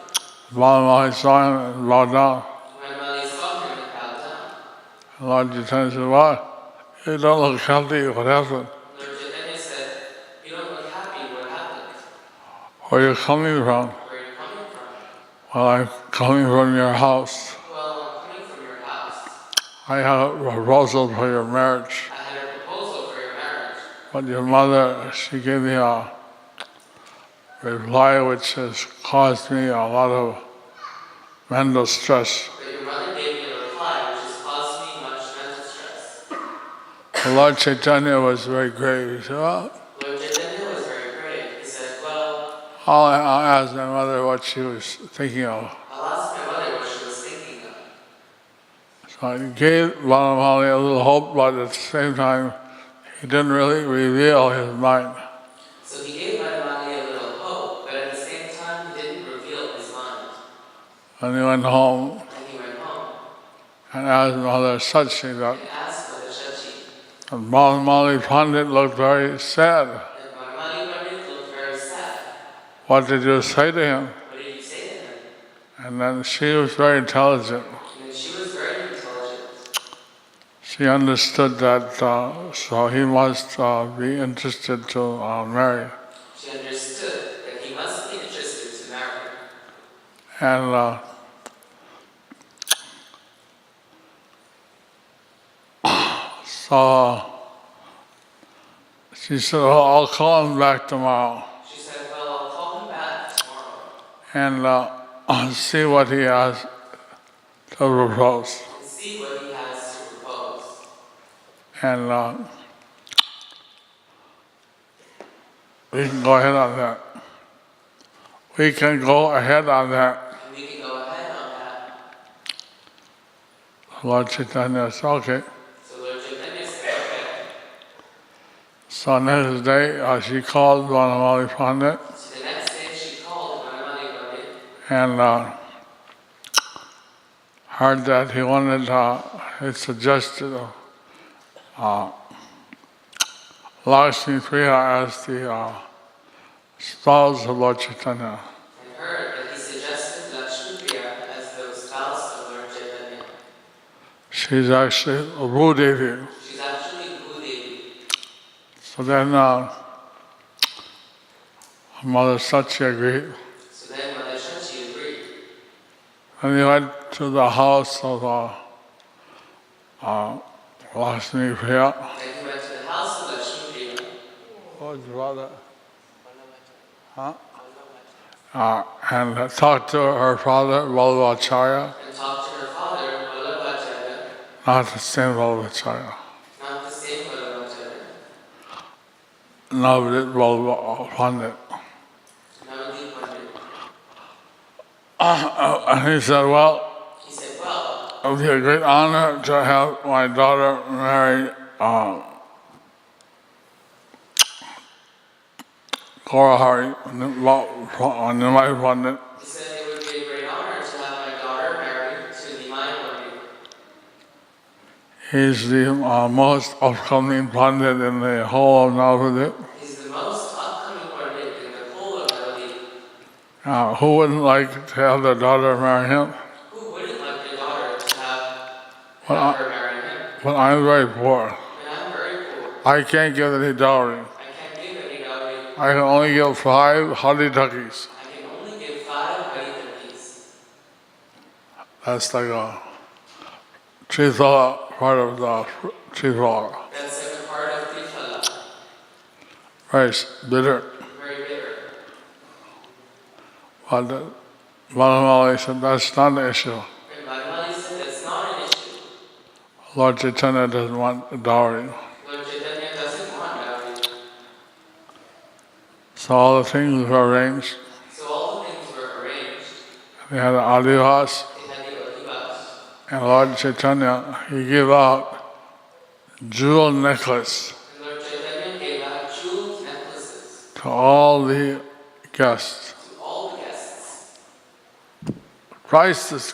Balamali saw him and bowed down. Varamali saw him and bowed down. Lord Chaitanya said, "What? You don't look healthy. What happened? Lord Chaitanya said, "You don't look happy. What happened? Where are you coming from?" Where are you coming from?" "Well, I'm coming from your house. "Well, I'm coming from your house. I have a proposal for your marriage. I had a proposal for your marriage. But your mother, she gave me a reply which has caused me a lot of mental stress." But your mother gave me a reply which has caused me much mental stress." The Lord Chaitanya was very grave. He said, "Well, Lord Chaitanya was very grave. He said, "Well, I'll ask my mother what she was thinking of." I'll ask my mother what she was thinking of." So he gave Vanamali a little hope, but at the same time, he didn't really reveal his mind. So he gave Vanamali a little hope, but at the same time he didn't reveal his mind. And he went home And he went home and asked Mother Sachi that. and asked Mother Shachi. And Vanamali Pandit looked very sad. And Vanamali Pandit looked very sad. "What did you say to him?" What did you say to him? And then she was very intelligent. And then she was very intelligent. She understood that, so he must be interested to marry. She understood that he must be interested to marry. And so she said, "Oh, I'll call him back tomorrow She said, "Well, I'll call him back tomorrow and I'll see what he has to propose." and see what he has to propose." And we can go ahead on that. We can go ahead on that. And we can go ahead on that. Lord Chaitanya said, "Okay." So Lord Chaitanya said, "Okay." So next day, she called Vanamali Pandit So the next day she called Vanamali Pandit and heard that he wanted, he suggested Lakshmi Priya as the spouse of Lord Chaitanya. and heard that he suggested Lakshmi Priya as the spouse of Lord Chaitanya. She's actually a Bhudevi. She's actually Bhudevi. So then Mother Sachi agreed. So then Mother Shachi agreed. And he went to the house of Lakshmi Priya. Then he went to the house of Lakshmi Priya. What was his father? Huh? And talked to her father, Vallabhacharya, And talked to her father, Vallabhacharya. not the same Vallabhacharya, Not the same Vallabhacharya. Navadip Pandit. Navadip Pandit. And he said, "Well, He said, "Well, it would be a great honor to have my daughter marry Gaurahari, Nimai Pandit. he said it would be a great honor to have my daughter married to Nimai Pandit. He's the most upcoming Pandit in the whole of Navadip. He's the most upcoming Pandit in the whole of Navadip. Who wouldn't like to have their daughter marry him? Who wouldn't like their daughter to have Well, her marry him? But I'm very poor. And I'm very poor. I can't give any dowry. I can't give any dowry. I can only give 5 Hari Duckies. I can only give 5 Haridakis. That's like a Triphala, part of the Triphala. That's like a part of Triphala. Very bitter. Very bitter. But Vanamali said that's not the issue. And Vanamali said that's not an issue. Lord Chaitanya doesn't want a dowry. Lord Chaitanya doesn't want dowry. So all the things were arranged. So all the things were arranged. They had an adivas, They had the Adivas. and Lord Chaitanya, he gave out jewel necklace And Lord Chaitanya gave out jeweled necklaces to all the guests. to all the guests. Priceless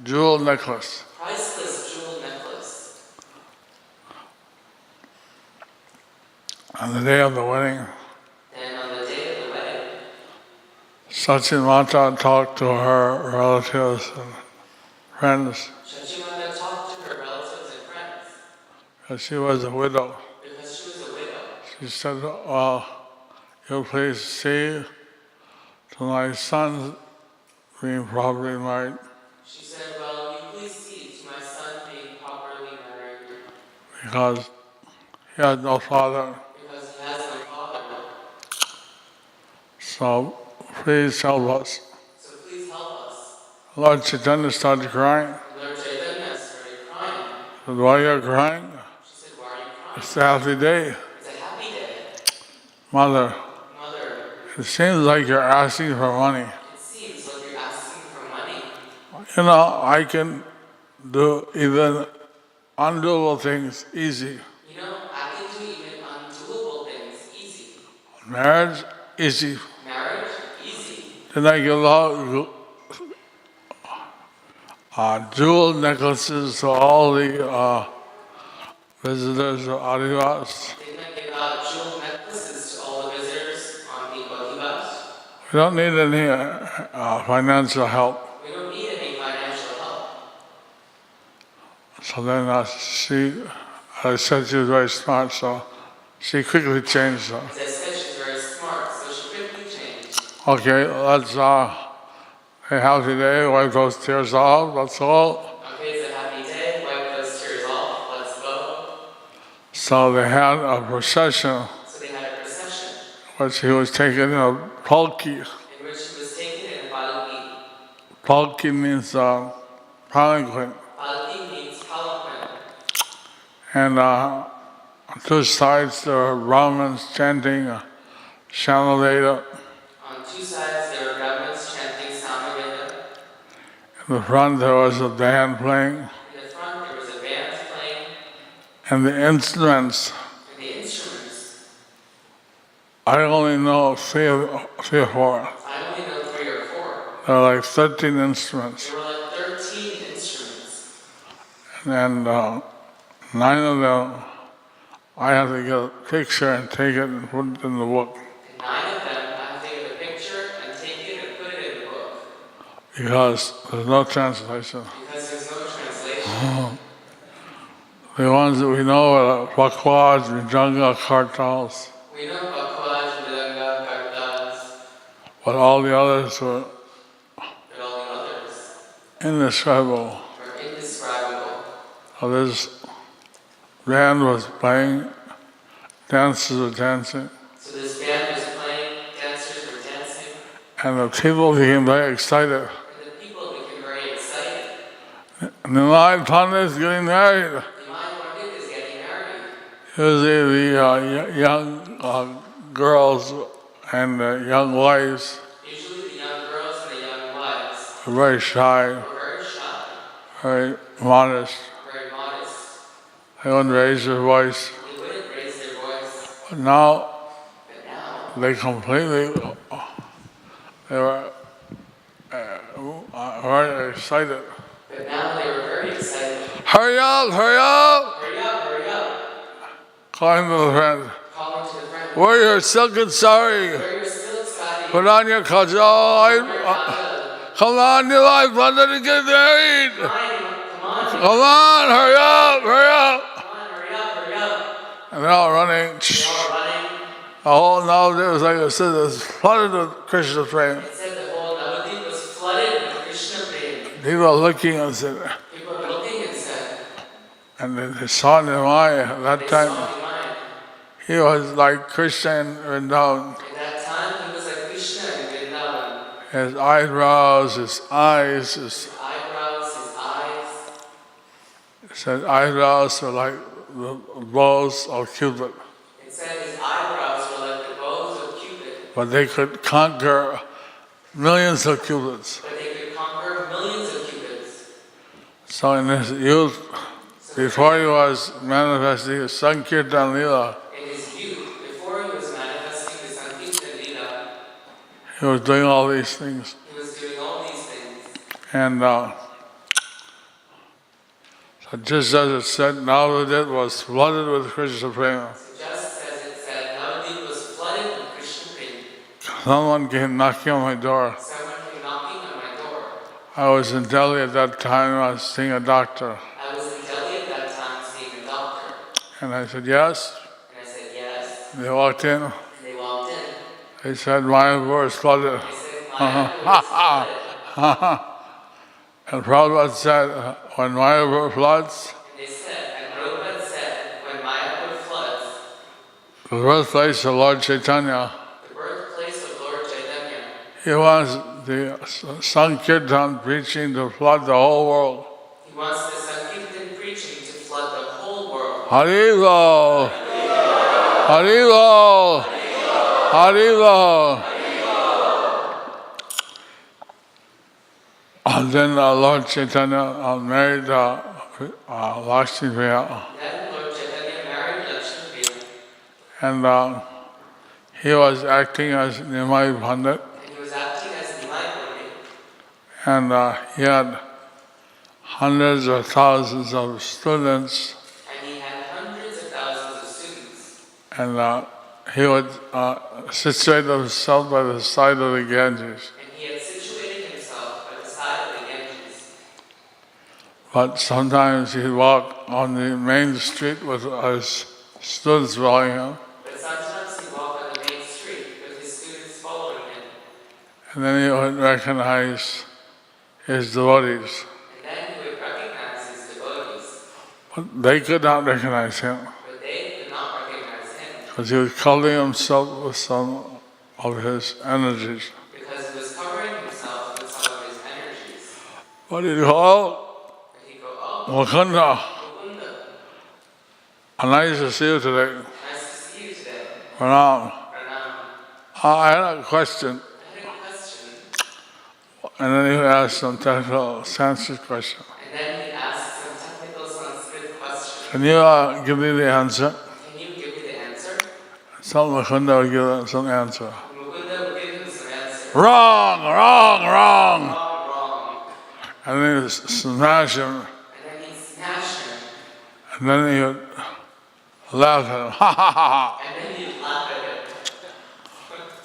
jewel necklace. Priceless jeweled necklace. On the day of the wedding, And on the day of the wedding, Sachin Mata talked to her relatives and friends, Shachimata talked to her relatives and friends. Because she was a widow. because she was a widow. She said, well, you please see to my son being properly married. She said, well, you please see to my son being properly married Because he had no father. because he has no father. So please help us. So please help us. Lord Chaitanya started crying. Lord Chaitanya started crying. He said, why are you crying? She said, why are you crying? It's a happy day. It's a happy day. Mother, Mother, it seems like you're asking for money. it seems like you're asking for money. You know, I can do even undoable things easy. You know, I can do even undoable things easy. Marriage, easy. Marriage, easy. Then I give out jewel necklaces to all the visitors of Adivas. Didn't I give out jewel necklaces to all the visitors on the Bodhivas? We don't need any financial help. We don't need any financial help. So then I said she was very smart, so she quickly changed. As I said, she's very smart, so she quickly changed. Okay, let's say happy day, wipe those tears off, that's all. Okay, it's a happy day, wipe those tears off, let's go. So they had a procession, So they had a procession which he was taken in a palki. in which he was taken in a palki. Palki means palanquin. Palki means palanquin. And on two sides there were Brahmins chanting Shamaveda. On two sides there were Brahmins chanting Samaveda. In the front there was a band playing. In the front there was a band playing. And the instruments, And the instruments, I only know three or four. I only know 3 or 4. There were like 13 instruments. There were like 13 instruments. And 9 of them, I had to get a picture and take it and put it in the book. And 9 of them, I have to get a picture and take it and put it in the book. Because there's no translation. Because there's no translation. The ones that we know are Pakwaj, Vijanga, Kartals. We know Pakwaj, Vidanga, Kartas, But all the others were but all the others indescribable. are indescribable. So this band was playing, dancers were dancing, So this band was playing, dancers were dancing, and the people became very excited. and the people became very excited. Nimai Pandit is getting married. Nimai Pandit is getting married. Usually the young girls and young wives Usually the young girls and the young wives are very shy, were very shy, very modest. very modest. They wouldn't raise their voice. They wouldn't raise their voice. But now But now, they completely, they were very excited. but now they were very excited. Hurry up, hurry up! Hurry up, hurry up. Calling to the friend. Calling to the friend. Wear your silken sari. Wear your silk sari. Put on your kajal. Come on, you life, brother, to get married. Come on. Come on, hurry up, hurry up. Come on, hurry up, hurry up. And they're all running. They're all running. The whole Navadip was like I said, it was flooded with Krishna prema. It said the whole Navadip was flooded with Krishna prema. People were looking and said, People were looking and said, and they saw Nimai at that they time. saw Nimai. He was like Krishna in Vrindavan. At that time, he was like Krishna in Vrindavan. His eyebrows, his eyes, His eyebrows, his eyes. his eyebrows were like the bows of Cupid. It said his eyebrows were like the bows of Cupid. But they could conquer millions of Cupids. But they could conquer millions of Cupids. So in his youth, before he was manifesting Sankirtan Lila, In his youth, before he was manifesting the Sankirtan Leela, he was doing all these things. he was doing all these things. And so just as it said, Navadip was flooded with Krishna prema. So just as it said, Navadip was flooded with Krishna prema. Someone came knocking on my door. Someone came knocking on my door. I was in Delhi at that time. I was seeing a doctor. I was in Delhi at that time seeing a doctor. And I said, yes. And I said, yes. They walked in. And they walked in. They said, Mayapur is flooded. They said, Mayapur is flooded. And Prabhupada said, when Mayapur floods, And they said, and Prabhupada said, when Mayapur floods, the birthplace of Lord Chaitanya, the birthplace of Lord Chaitanya, he wants the Sankirtan preaching to flood the whole world. he wants the Sankirtan preaching to flood the whole world. Haribo! Haribo! Haribo! And then Lord Chaitanya married Lakshmi Priya. Then Lord Chaitanya married Lakshmi Priya, And he was acting as Nimai Pandit. and he was acting as Nimai Pandit. And he had hundreds of thousands of students. And he had hundreds of thousands of students. And he would situate himself by the side of the Ganges. And he had situated himself by the side of the Ganges. But sometimes he'd walk on the main street with his students following him. But sometimes he walked on the main street with his students following him. And then he would recognize his devotees. And then he would recognize his devotees. But they could not recognize him But they could not recognize him because he was covering himself with some of his energies. because he was covering himself with some of his energies. What did he call? And he'd go, oh, Mukunda. Mukunda, Nice to see you today. nice to see you today. Pranam. Pranam. I had a question. I had a question. And then he asked some technical Sanskrit question. And then he asked some technical Sanskrit question. Can you give me the answer? Can you give me the answer? Some Mukunda would give some answer. Mukunda would give him some answer. Wrong, wrong, wrong. Wrong. And then he would smash him. And then he'd smash him. And then he would laugh at him. Ha ha ha ha. And then he'd laugh at him.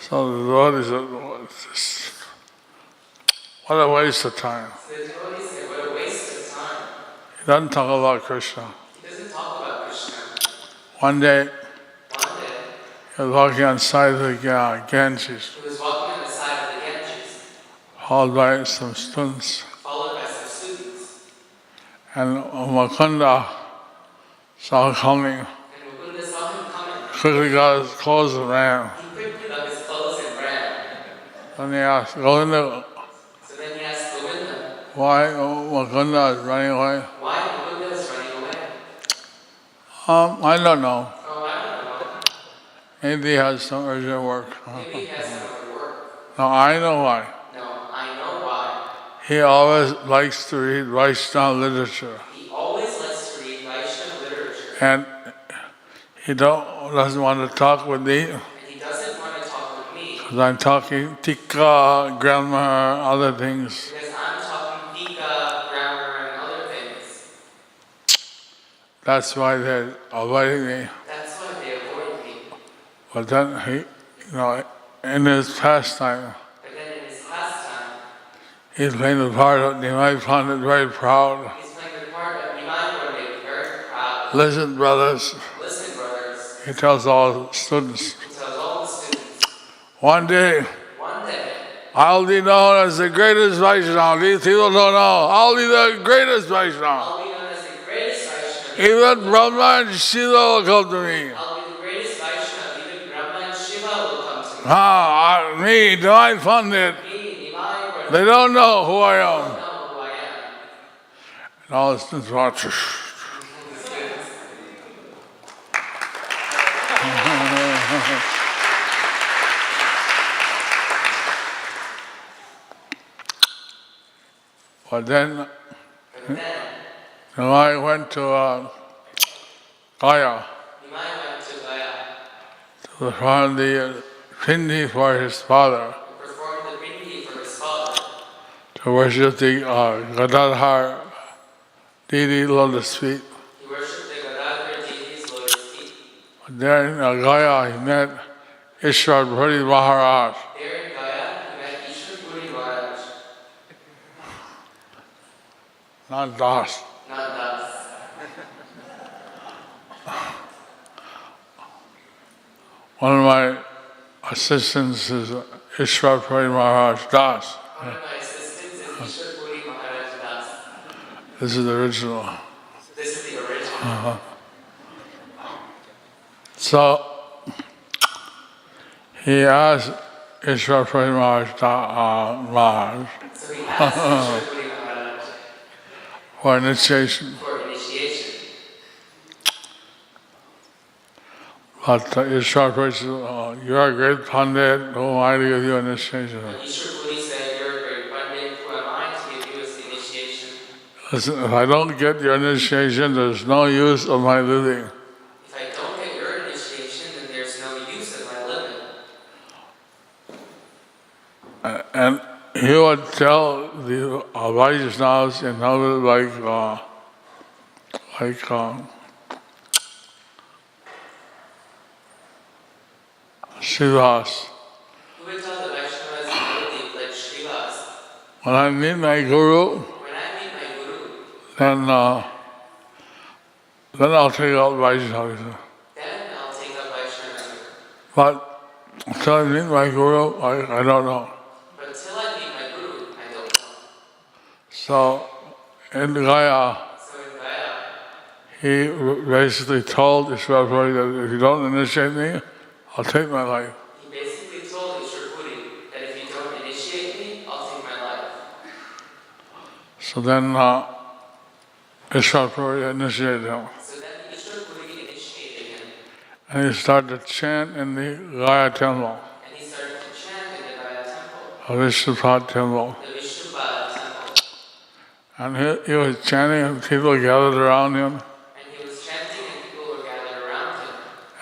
So the devotees said, what a waste of time. So the devotees said, what a waste of time. He doesn't talk about Krishna. He doesn't talk about Krishna. One day, One day, he was walking on the side of the Ganges, he was walking on the side of the Ganges, followed by some students. followed by some students. And Mukunda saw him coming, And Mukunda saw him coming. quickly got his clothes and ran. He quickly got his clothes and ran. Then he asked, Govinda, So then he asked Govinda, why Mukunda is running away? why Mukunda is running away? I don't know. Oh, I don't know. Maybe he has some urgent work. Maybe he has some other work. No, I know why. No, I know why. He always likes to read Vaishnava literature. He always likes to read Vaishnava literature. And he doesn't want to talk with me And he doesn't want to talk with me because I'm talking Tika, grammar, other things. because I'm talking Tika, grammar, and other things. That's why they're avoiding me. That's why they avoid me. But then he, in his pastime, But then in his pastime, he's playing the part of Nimai Pandit very proud. he's playing the part of Nimai Pandit, very proud. Listen, brothers, Listen, brothers, he tells all the students, he tells all the students, one day one day, I'll be known as the greatest Vaishnava. These people don't know. I'll be the greatest Vaishnava. I'll be known as the greatest Vaishnava. Even Brahma and Shiva will come to me. I'll be the greatest Vaishnava. Even Brahma and Shiva will come to me. Me, Nimai Pandit. Me, Nimai Pandit, They don't know who I don't am. know who I am. And all the students watch. The students. But then But then, Nimai went to Gaya Nimai went to Gaya to perform the Pindi for his father, and performed the Bindi for his father, to worship the Gadadhar deity lotus feet. he worshipped the Gadadhar deity's lotus feet. But there in Gaya he met Ishwar Bhari Maharaj. There in Gaya, he met Ishwar Puri Maharaj, Not Das. not Das. One of my assistants is Ishwar Puri Maharaj Das. One of my assistants is Ishwar Puri Maharaj Das. This is the original. This is the original. So he asked Ishwar Puri Maharaj So he asked Ishwar Puri Maharaj for initiation. But Ishwar Puri said, you are a great Pandit, who am I to give you initiation? Ishwar Puri said, you're a great Pandit, who am I to give you initiation? Listen, if I don't get your initiation, there's no use of my living. If I don't get your initiation, then there's no use of my living. And he would tell the Vaishnavas in Naval like Srivas. Who would tell the Vaishnavas in Navadip like Srivas? When I meet my Guru, then I'll take out Vaishnavism. But until I meet my Guru, I don't know. But till I meet my Guru, I don't know. So in Gaya, he basically told Ishwar Puri that if you don't initiate me, I'll take my life. He basically told Ishwar Puri that if you don't initiate me, I'll take my life. So then Ishwar Puri initiated him. So then Ishwar Puri initiated him. And he started to chant in the Gaya temple, And he started to chant in the Gaya temple, the Vishnupad temple. the Vishnupad temple. And he was chanting and people gathered around him. And he was chanting and people were gathered around him.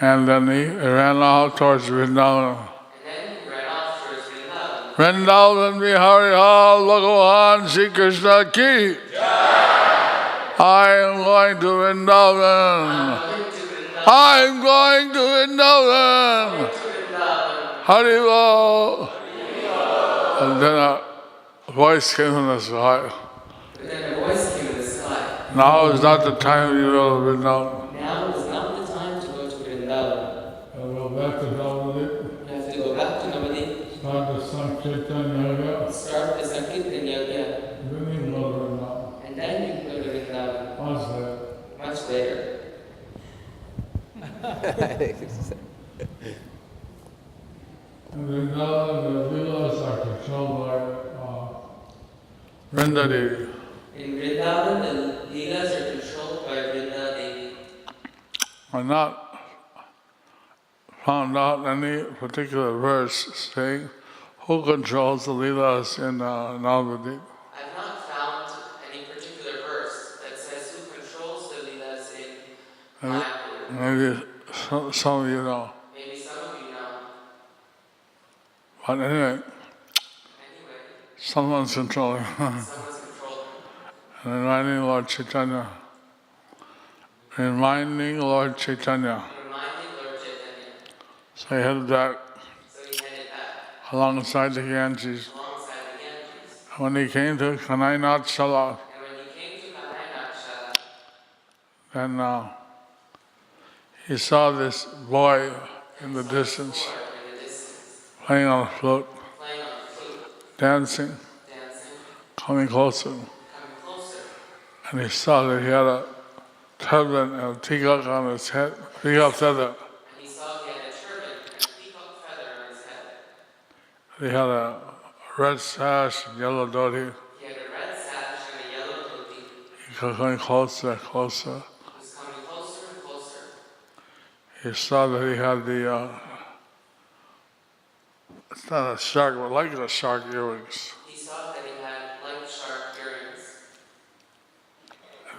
And then he ran out towards Vrindavan. And then he ran off towards Vrindavan. Vrindavan Bihari Hal Bhagavan Sri Krishna ki. I am going to Vrindavan. I am going to Vrindavan. Hari Bol. And then a voice came from the sky. And then a voice came in the sky. Now is not the time you go to Vrindavan. Now is not the time to go to Vrindavan. I'll go back to Navadip. You have to go back to Navadip. Start the Sankirtan Yoga. Start the Sankirtan Yoga. Then you go to Vrindavan. And then you can go to Vrindavan. Much later. Much later. In Vrindavan, the Leelas are controlled by Vrinda Devi. In Vrindavan, the Leelas are controlled by Vrinda Devi. I'm not found out any particular verse saying who controls the Leelas in Navadip. I've not found any particular verse that says who controls the Leelas in Mayapur. Maybe some of you know. Maybe some of you know. But anyway, Anyway, someone's controlling. someone's controlling. And reminding Lord Chaitanya. Reminding Lord Chaitanya. Reminding Lord Chaitanya. So he headed that So he headed back alongside the Ganges. alongside the Ganges. When he came to Kanainath Shala, And when he came to Kanainakshala, then he saw this boy in the distance in the distance, playing on a flute, playing on the flute, dancing, dancing, coming closer. coming closer. And he saw that he had a turban and a peacock on his head, peacock feather. And he saw he had a turban and a peacock feather on his head. He had a red sash and yellow dhoti. He had a red sash and a yellow dhoti. He was coming closer and closer. He was coming closer and closer. He saw that he had the, it's not a shark, but like a shark earrings. He saw that he had like sharp earrings.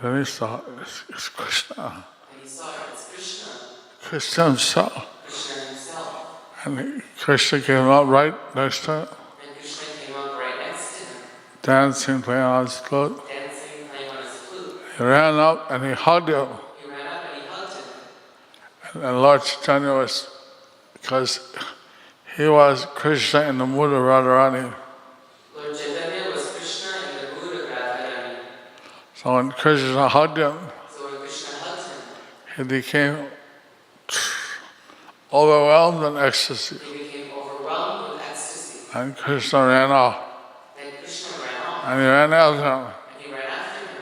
And then he saw, it's Krishna. And he saw it's Krishna, Krishna himself. Krishna himself. And Krishna came up right next to him, And Krishna came up right next to him, dancing, playing on his flute. dancing, playing on his flute. He ran up and he hugged him. He ran up and he hugged him. And Lord Chaitanya was, because he was Krishna in the mood of Radharani. Lord Chaitanya was Krishna in the mood of Radharani. So when Krishna hugged him, So when Krishna hugged him, he became overwhelmed in ecstasy. He became overwhelmed with ecstasy. And Krishna ran off. And Krishna ran off. And he ran after him. And he ran after him.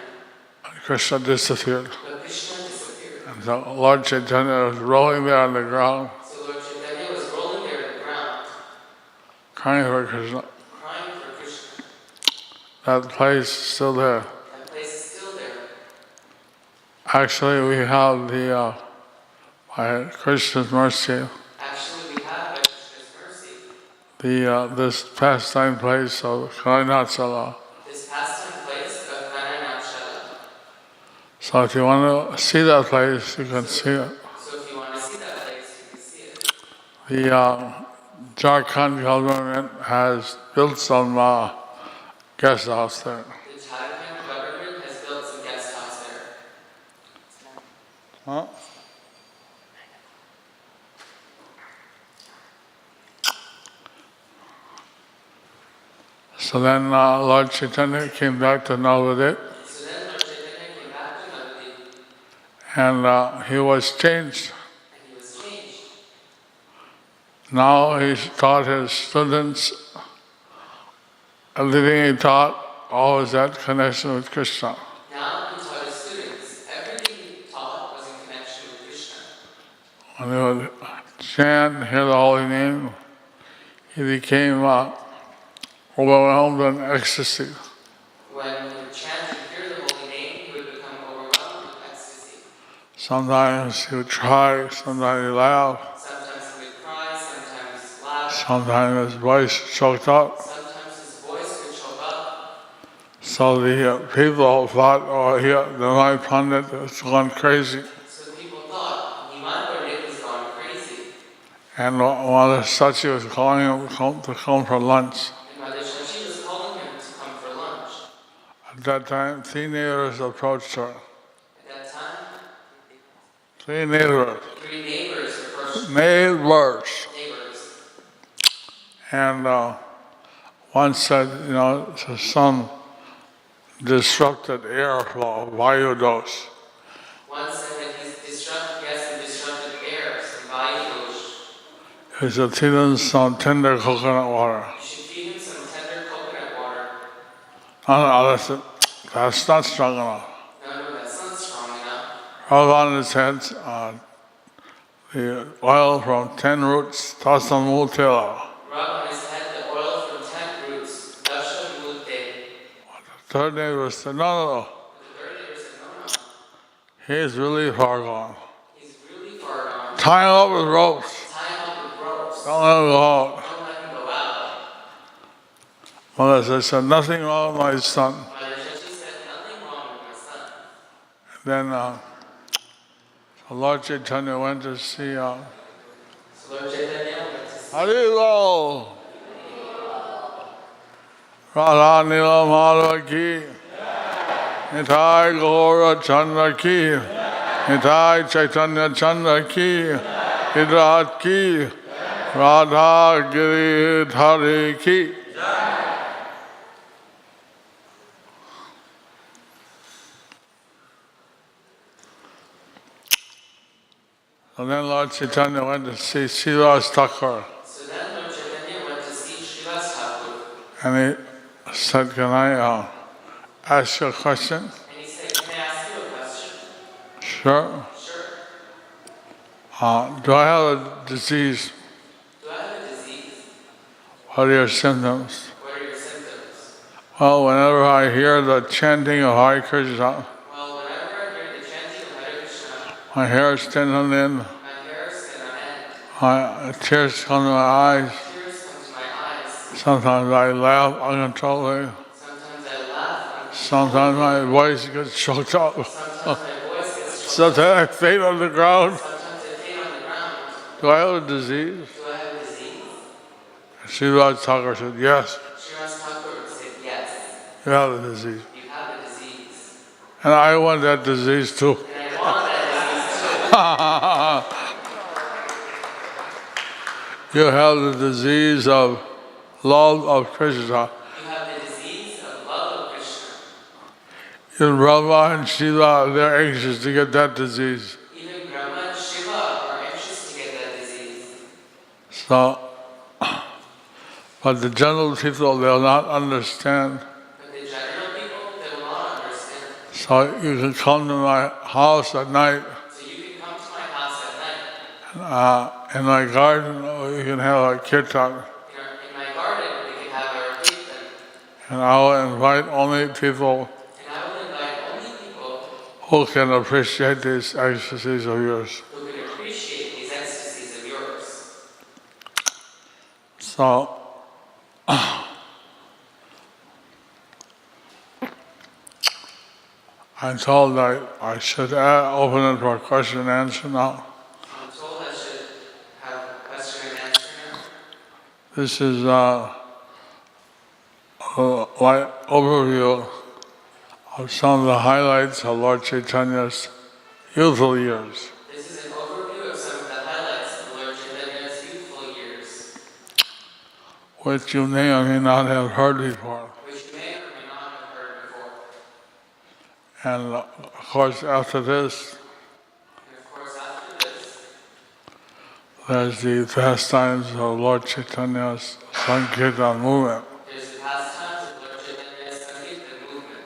And Krishna disappeared. But Krishna disappeared. And so Lord Chaitanya was rolling there on the ground, So Lord Chaitanya was rolling there on the ground, crying for Krishna. crying for Krishna. That place is still there. That place is still there. Actually, we have the, by Krishna's mercy, Actually, we have, by Krishna's mercy, this pastime place of Karnatsala. this pastime place of Karnatsala. So if you want to see that place, you can see it. So if you want to see that place, you can see it. The Jharkhand government has built some guest house there. The Jharkhand government has built some guest house there. Huh? So then Lord Chaitanya came back to Navadvip, So then Lord Chaitanya came back to Navadvip, and he was changed. and he was changed. Now he's taught his students, everything he taught, always that connection with Krishna. Now he taught his students. Everything he taught was in connection with Krishna. When he would chant, hear the holy name, he became overwhelmed in ecstasy. When he would chant and hear the holy name, he would become overwhelmed with ecstasy. Sometimes he would cry, sometimes he would laugh, Sometimes he would cry, sometimes laugh, sometimes his voice choked up. sometimes his voice would choke up. So the people thought, oh, the Nai Pandit has gone crazy. So people thought, Niman Pandit has gone crazy. And Mother Sachi was calling him to come for lunch. And Mother Shachi was calling him to come for lunch. At that time, 3 neighbors approached her. At that time, 3 neighbors. 3 neighbors approached Neighbors. neighbors. And one said, some disrupted airflow, vayu dose. One said that he has some disrupted air, some vayu dosh. He said, feed him some tender coconut water. You should feed him some tender coconut water. Another said, that's not strong enough. No, that's not strong enough. Rub on his head the oil from 10 roots, tasam mutila. Rub on his head the oil from 10 roots, dasha mute. The third neighbor said, no. The third neighbor said, no. He's really far gone. He's really far gone. Tie him up with ropes. Tie him up with ropes. Don't let him go out. Don't let him go out. Mother said, nothing wrong with my son. Mother Shachi said, nothing wrong with my son. Then Lord Chaitanya went to see So Lord Chaitanya went to see Harilo. Radha Nila Madhava ki. Nitai Gaura Chandra ki. Nitai Chaitanya Chandra ki. Hidrat ki. Radha Giridhari ki. And then Lord Chaitanya went to see Srivas Thakur. So then Lord Chaitanya went to see Srivas Thakur. And he said, can I ask you a question? And he said, can I ask you a question? Sure. Sure. Do I have a disease? Do I have a disease? What are your symptoms? What are your symptoms? Well, whenever I hear the chanting of Hare Krishna, Well, whenever I hear the chanting of Hare Krishna, my hair stands on end, my hair stands on end. tears come to my eyes. Tears come to my eyes. Sometimes I laugh uncontrollably. Sometimes I laugh. Sometimes my voice gets choked up. Sometimes my voice gets choked. Sometimes I faint on the ground. Sometimes I faint on the ground. Do I have a disease? Do I have a disease? Srivas Thakur said, yes, Srivas Thakur said, yes, you have a disease. you have a disease. And I want that disease too. And I want that disease too. You have the disease of love of Krishna. You have the disease of love of Krishna. Even Brahma and Shiva, they're anxious to get that disease. Even Brahma and Shiva are anxious to get that disease. So, but the general people, they'll not understand. But the general people, they will not understand. So you can come to my house at night. So you can come to my house at night. In my garden, you can have a kirtan. In my garden, we can have our kirtan. And I will invite only people And I will invite only people who can appreciate these ecstasies of yours. who can appreciate these ecstasies of yours. So, I'm told that I should open it for question and answer now. I'm told I should have a question and answer now. This is my overview of some of the highlights of Lord Chaitanya's youthful years. This is an overview of some of the highlights of Lord Chaitanya's youthful years, which you may or may not have heard before. which you may or may not have heard before. And of course, after this, And of course, after this, there's the pastimes of Lord Chaitanya's Sankirtan movement. there's the pastimes of Lord Chaitanya's Sankirtan movement.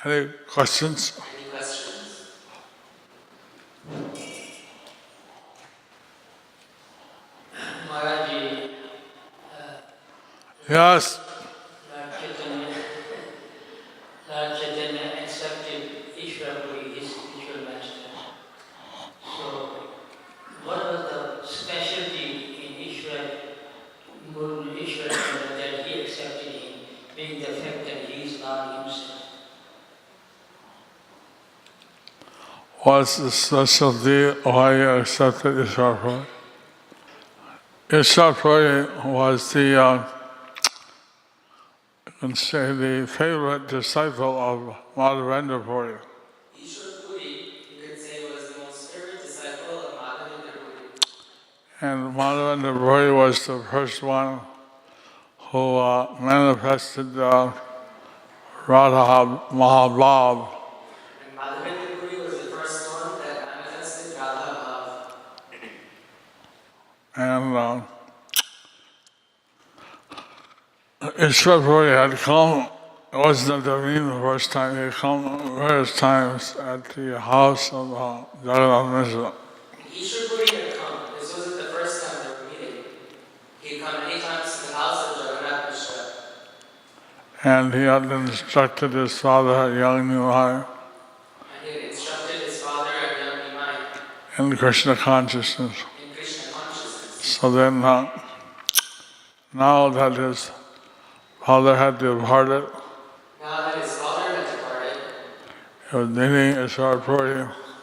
Any questions? Any questions? Maharaj, Yes. Lord Chaitanya accepted Ishwar Puri, his spiritual master. So, what was the specialty in Ishwar that he accepted him, being the fact that he is Lord himself? What's the specialty why you accepted Ishwar Puri? Ishwar Puri was the, you can say, the favorite disciple of Madhavendra Puri. Ishwar Puri, you could say, was the most favorite disciple of Madhavendra Puri. And Madhavendra Puri was the first one who manifested Radha Mahabhav. And Madhavendra Puri was the first one that manifested Radha Bhav. And Ishwar Puri had come, it wasn't the first time, he had come various times at the house of Jagannath Mishra. Ishwar Puri had come. This wasn't the first time they were meeting. He had come many times to the house of Jagannath Mishra. And he had instructed his father, young Nimai, And he had instructed his father at young Nimai in Krishna consciousness. in Krishna consciousness. So then, now that his father had departed, Now that his father had departed, he was meeting Ishwar Puri.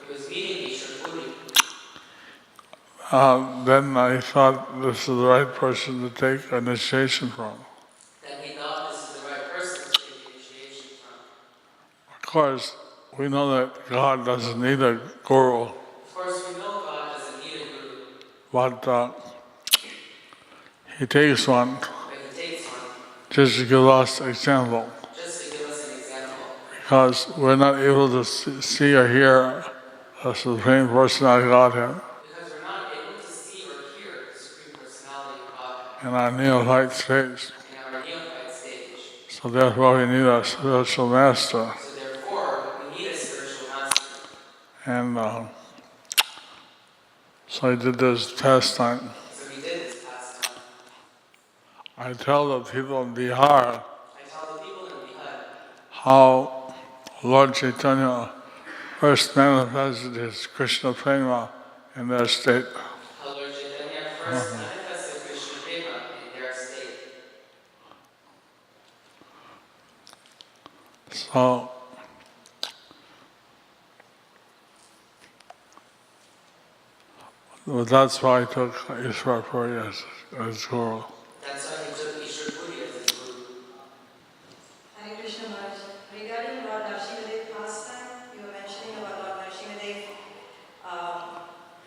he was meeting Ishwar Puri. Then I thought this is the right person to take initiation from. Then he thought this is the right person to take initiation from. Of course, we know that God doesn't need a guru, Of course, we know God doesn't need a guru, but He takes one but he takes one just to give us example. just to give us an example. Because we're not able to see or hear the Supreme Personality of Godhead Because we're not able to see or hear the Supreme Personality of God in our neophyte stage. in our neophyte stage. So therefore we need a spiritual master. So therefore, we need a spiritual master. And so I did this pastime. So we did this past time. I tell the people in Bihar I tell the people in Bihar how Lord Chaitanya first manifested his Krishna prema in their state. how Lord Chaitanya first manifested Krishna prema in their state. So that's why I took Ishwar Puri as guru. That's why he took Ishwar Puri as his guru. Hare Krishna Maharaj. Regarding Lord Narasimhadev pastime, you were mentioning about Lord Narasimhadev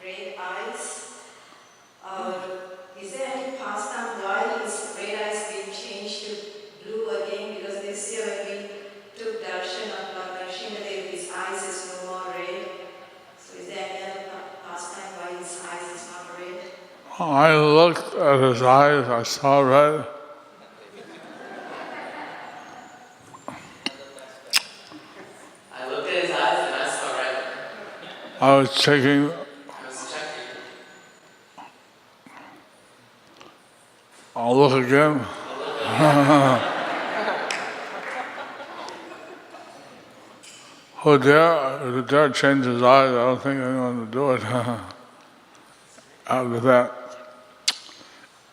red eyes. Is there any pastime why his red eyes being changed to blue again? Because this year when we took darshan of Lord Narasimhadev, his eyes is no more red. So is there I looked at his eyes, I saw red. I looked at his eyes and I saw red. I was checking. I was checking. I'll look again. Who dare change his eyes? I don't think anyone would do it. After that,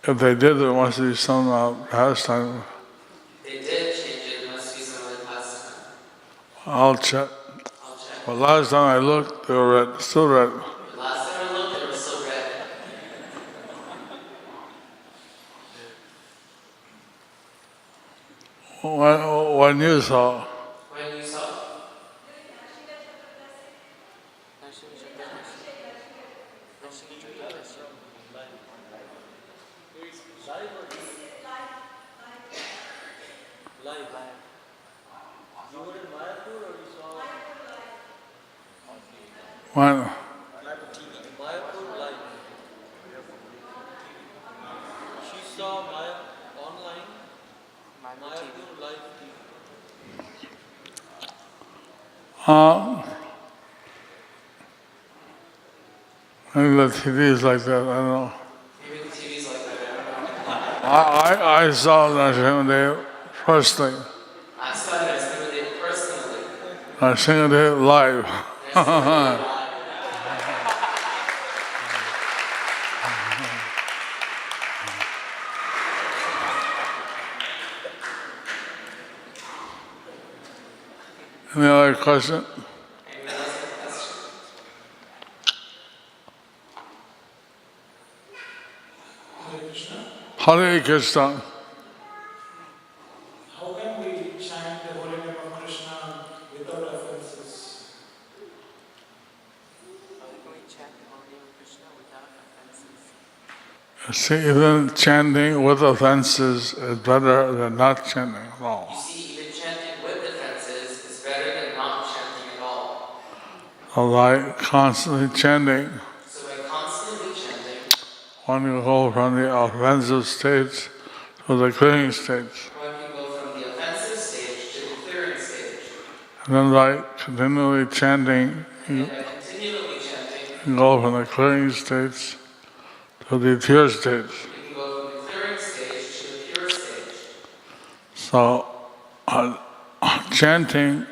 if they did, there must be some pastime. They did change it. It must be some other pastime. I'll check. I'll check. But last time I looked, they were red, still red. The last time I looked, they were still red. When you saw, When you saw. when She saw Maya online, Mayapur live maybe the TV is like that, I don't know. Maybe the TV's like that. I don't know. I saw Narasimhadev personally. I saw Narasimhadev personally. Narasimhadev live. Narasimhadev live. Any other question? Anyone else have a question? Hare Krishna. How can we chant the holy name of Krishna without offenses? How can we chant the holy name of Krishna without offenses? See, even chanting with offenses is better than not chanting at You all. see, even chanting with offenses is better than not chanting at all. So by constantly chanting, So by constantly chanting, one can go from the offensive states to the clearing states. one can go from the offensive stage to the clearing stage. And then by continually chanting, And you by continually chanting, can go from the clearing states to the pure states. you can go from the clearing stage to the pure stage. So chanting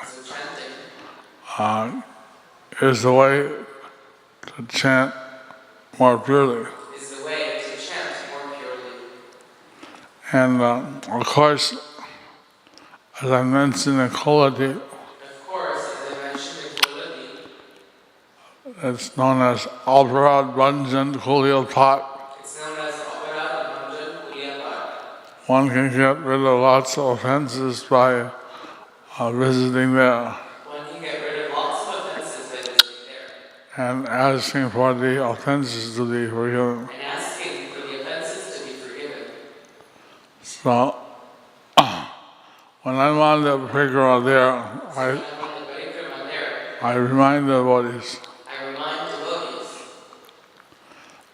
So chanting is the way to chant more purely. is the way to chant more purely. And of course, as I mentioned in Kolati, Of course, as I mentioned in Kuladi, it's known as Alparad Ranjan Kulil Pat. it's known as Aparad Manjan Kuliyapad. One can get rid of lots of offenses by visiting there One can get rid of lots of offenses by visiting there and asking for the offenses to be forgiven. and asking for the offenses to be forgiven. So when I'm on the parikrama there, When I'm on the parikrama there, I remind the devotees. I remind devotees.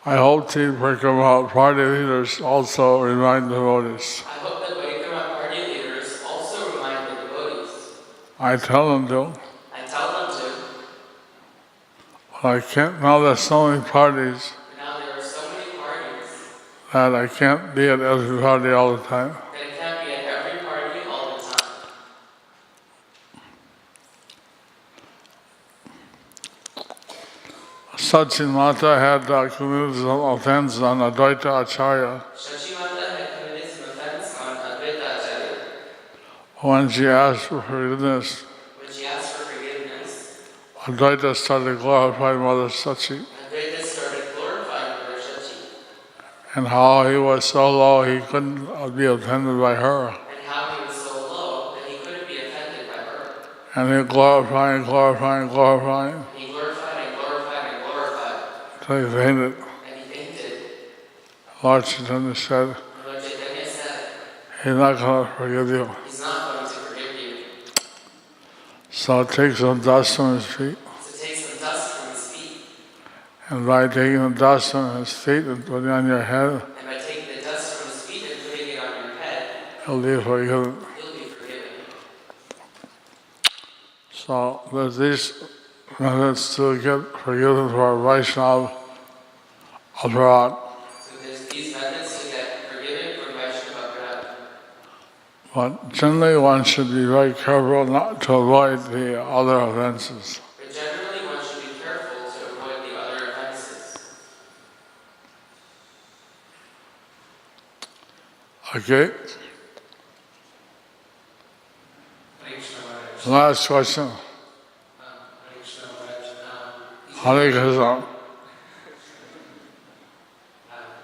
I hope the parikrama party leaders also remind the devotees. I hope that parikrama party leaders also remind the devotees. I tell them to. I tell them to. But I can't, now there's so many parties But now there are so many parties that I can't be at every party all the time. that it can't be at every party all the time. Sachin Mata had committed some offense on Advaita Acharya Shachimata had committed some offense on Advaita Acharya. when she asked for forgiveness. When she asked for forgiveness, Advaita started glorifying Mother Sachi Advaita started glorifying Mother Shachi and how he was so low he couldn't be offended by her. and how he was so low that he couldn't be offended by her. And he glorifying. And he glorified and glorified and glorified Until he fainted. and he fainted. Lord Chaitanya said, And Lord Chaitanya said, he's not going to forgive you. he's not going to forgive you. So take some dust from his feet So take some dust from his feet And by taking the dust from his feet and putting it on your head, And by taking the dust from his feet and putting it on your head, you'll be forgiven. you'll be forgiven. So there's these methods to get forgiven for Vaishnava aparad. So there's these methods to get forgiven for Vaishnava aparad. But generally one should be very careful not to avoid the other offenses. But generally one should be careful to avoid the other offenses. Okay? Last question. Hare Krishna.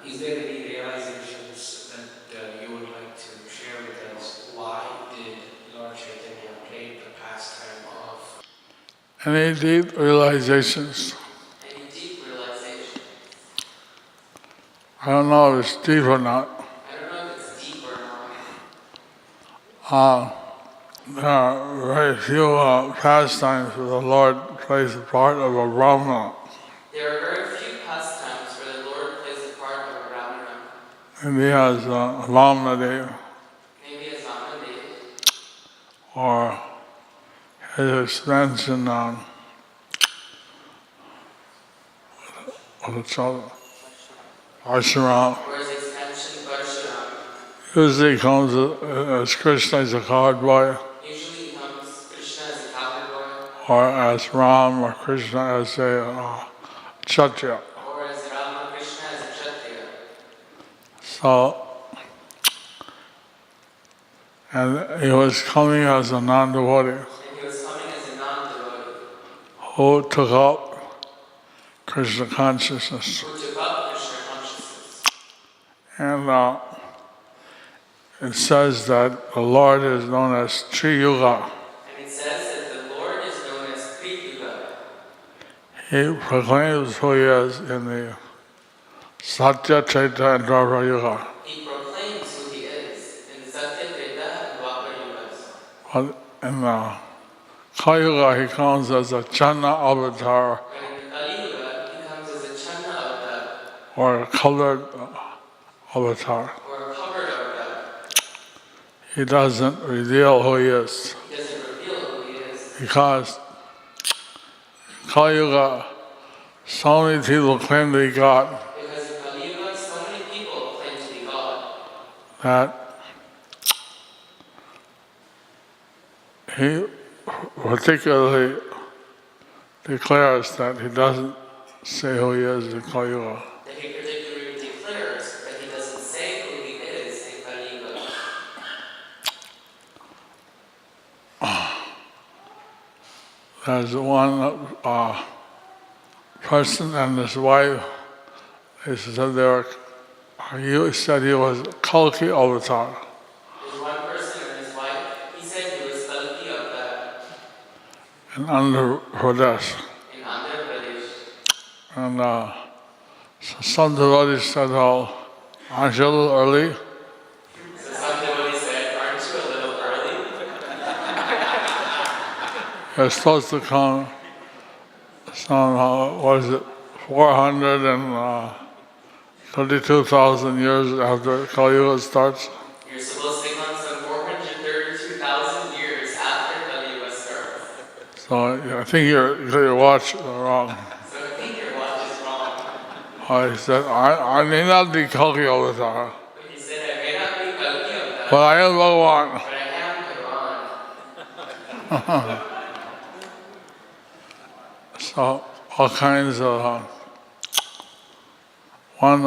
Is there any realizations that you would like to share with us? Why did Lord Chaitanya play the pastime of? Any deep realizations? Any deep realization? I don't know if it's deep or not. I don't know if it's deep or not. There are very few pastimes where the Lord plays the part of a Brahmana. There are very few pastimes where the Lord plays the part of a Brahmana. Maybe as Vamnadev, Maybe as Vamnadev, or his expansion on what it's called, Parshuram. or his expansion Parshuram. Usually comes as Krishna as a coward boy, Usually he comes Krishna as a cowboy boy, or as Ram or Krishna as a Kshatriya. or as Rama Krishna as a Kshatriya. So, and he was coming as a non-devotee And he was coming as a non-devotee who took up Krishna consciousness. who took up Krishna consciousness. And it says that the Lord is known as Tri Yuga. And it says that the Lord is known as Tri Yuga. He proclaims who he is in the Satya, Treta, and Dwapara Yuga. He proclaims who he is in the Satya, Treta, and Dwapara Yugas. But in Kali Yuga, he comes as a Channa avatar, But in Kali Yuga, he comes as a Channa avatar, or a colored avatar. or a covered avatar. He doesn't reveal who he is. He doesn't reveal who he is. Because Kali Yuga, so many people claim to be God Because in Kali Yuga, so many people claim to be God that he particularly declares that he doesn't say who he is in Kali Yuga. that he particularly declares that he doesn't say who he is in Kali Yuga. There's one person and his wife, they said he said he was Kalki avatar. There's one person and his wife, he said he was Kalki avatar In Andhra Pradesh. in Andhra Pradesh. And so some devotees said, oh, aren't you a little early? So some devotees said, aren't you a little early? You're supposed to come some, what is it, 432,000 years after Kali Yuga starts. You're supposed to come some 432,000 years after Kali Yuga starts. So I think your watch wrong. So I think your watch is wrong. He said, I may not be Kalki avatar, But he said, I may not be Kalki avatar, but I am Bhagavan. but I am Bhagavan. So all kinds of. One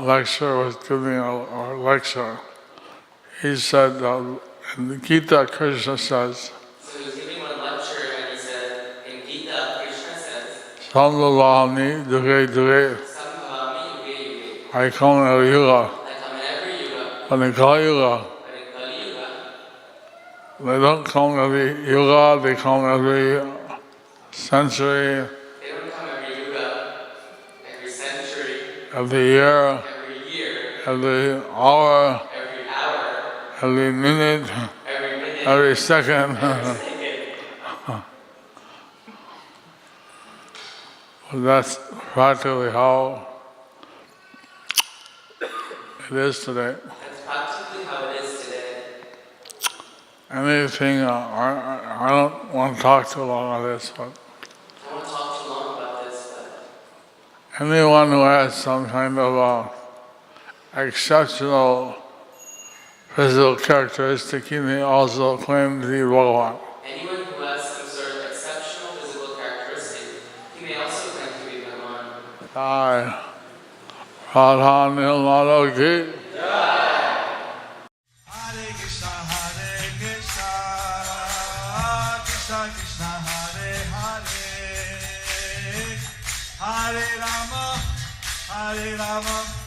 lecturer was giving a lecture. He said, in the Gita, Krishna says, So he was giving one lecture and he said, in Gita, Krishna says, Sambhavani Duge Duge, Sambhavami Yuge Yuge. I come in every yuga. I come in every yuga, But in Kali Yuga, but in Kali Yuga, they don't come every yuga, they come every century, they don't come every yuga, every century, every year, every year, every hour, every hour, every minute, every minute, every second. every second. That's practically how it is today. That's practically how it is today. Anything, I don't want to talk too long on this, but I won't talk too long about this, but anyone who has some kind of exceptional physical characteristic, he may also claim to be Bhagavan. anyone who has some sort of exceptional physical characteristic, he may also claim to be Bhagavan. Jai Radha Nilmala Ki. Hare Krishna, Krishna Krishna, Hare Hare, Hare Rama,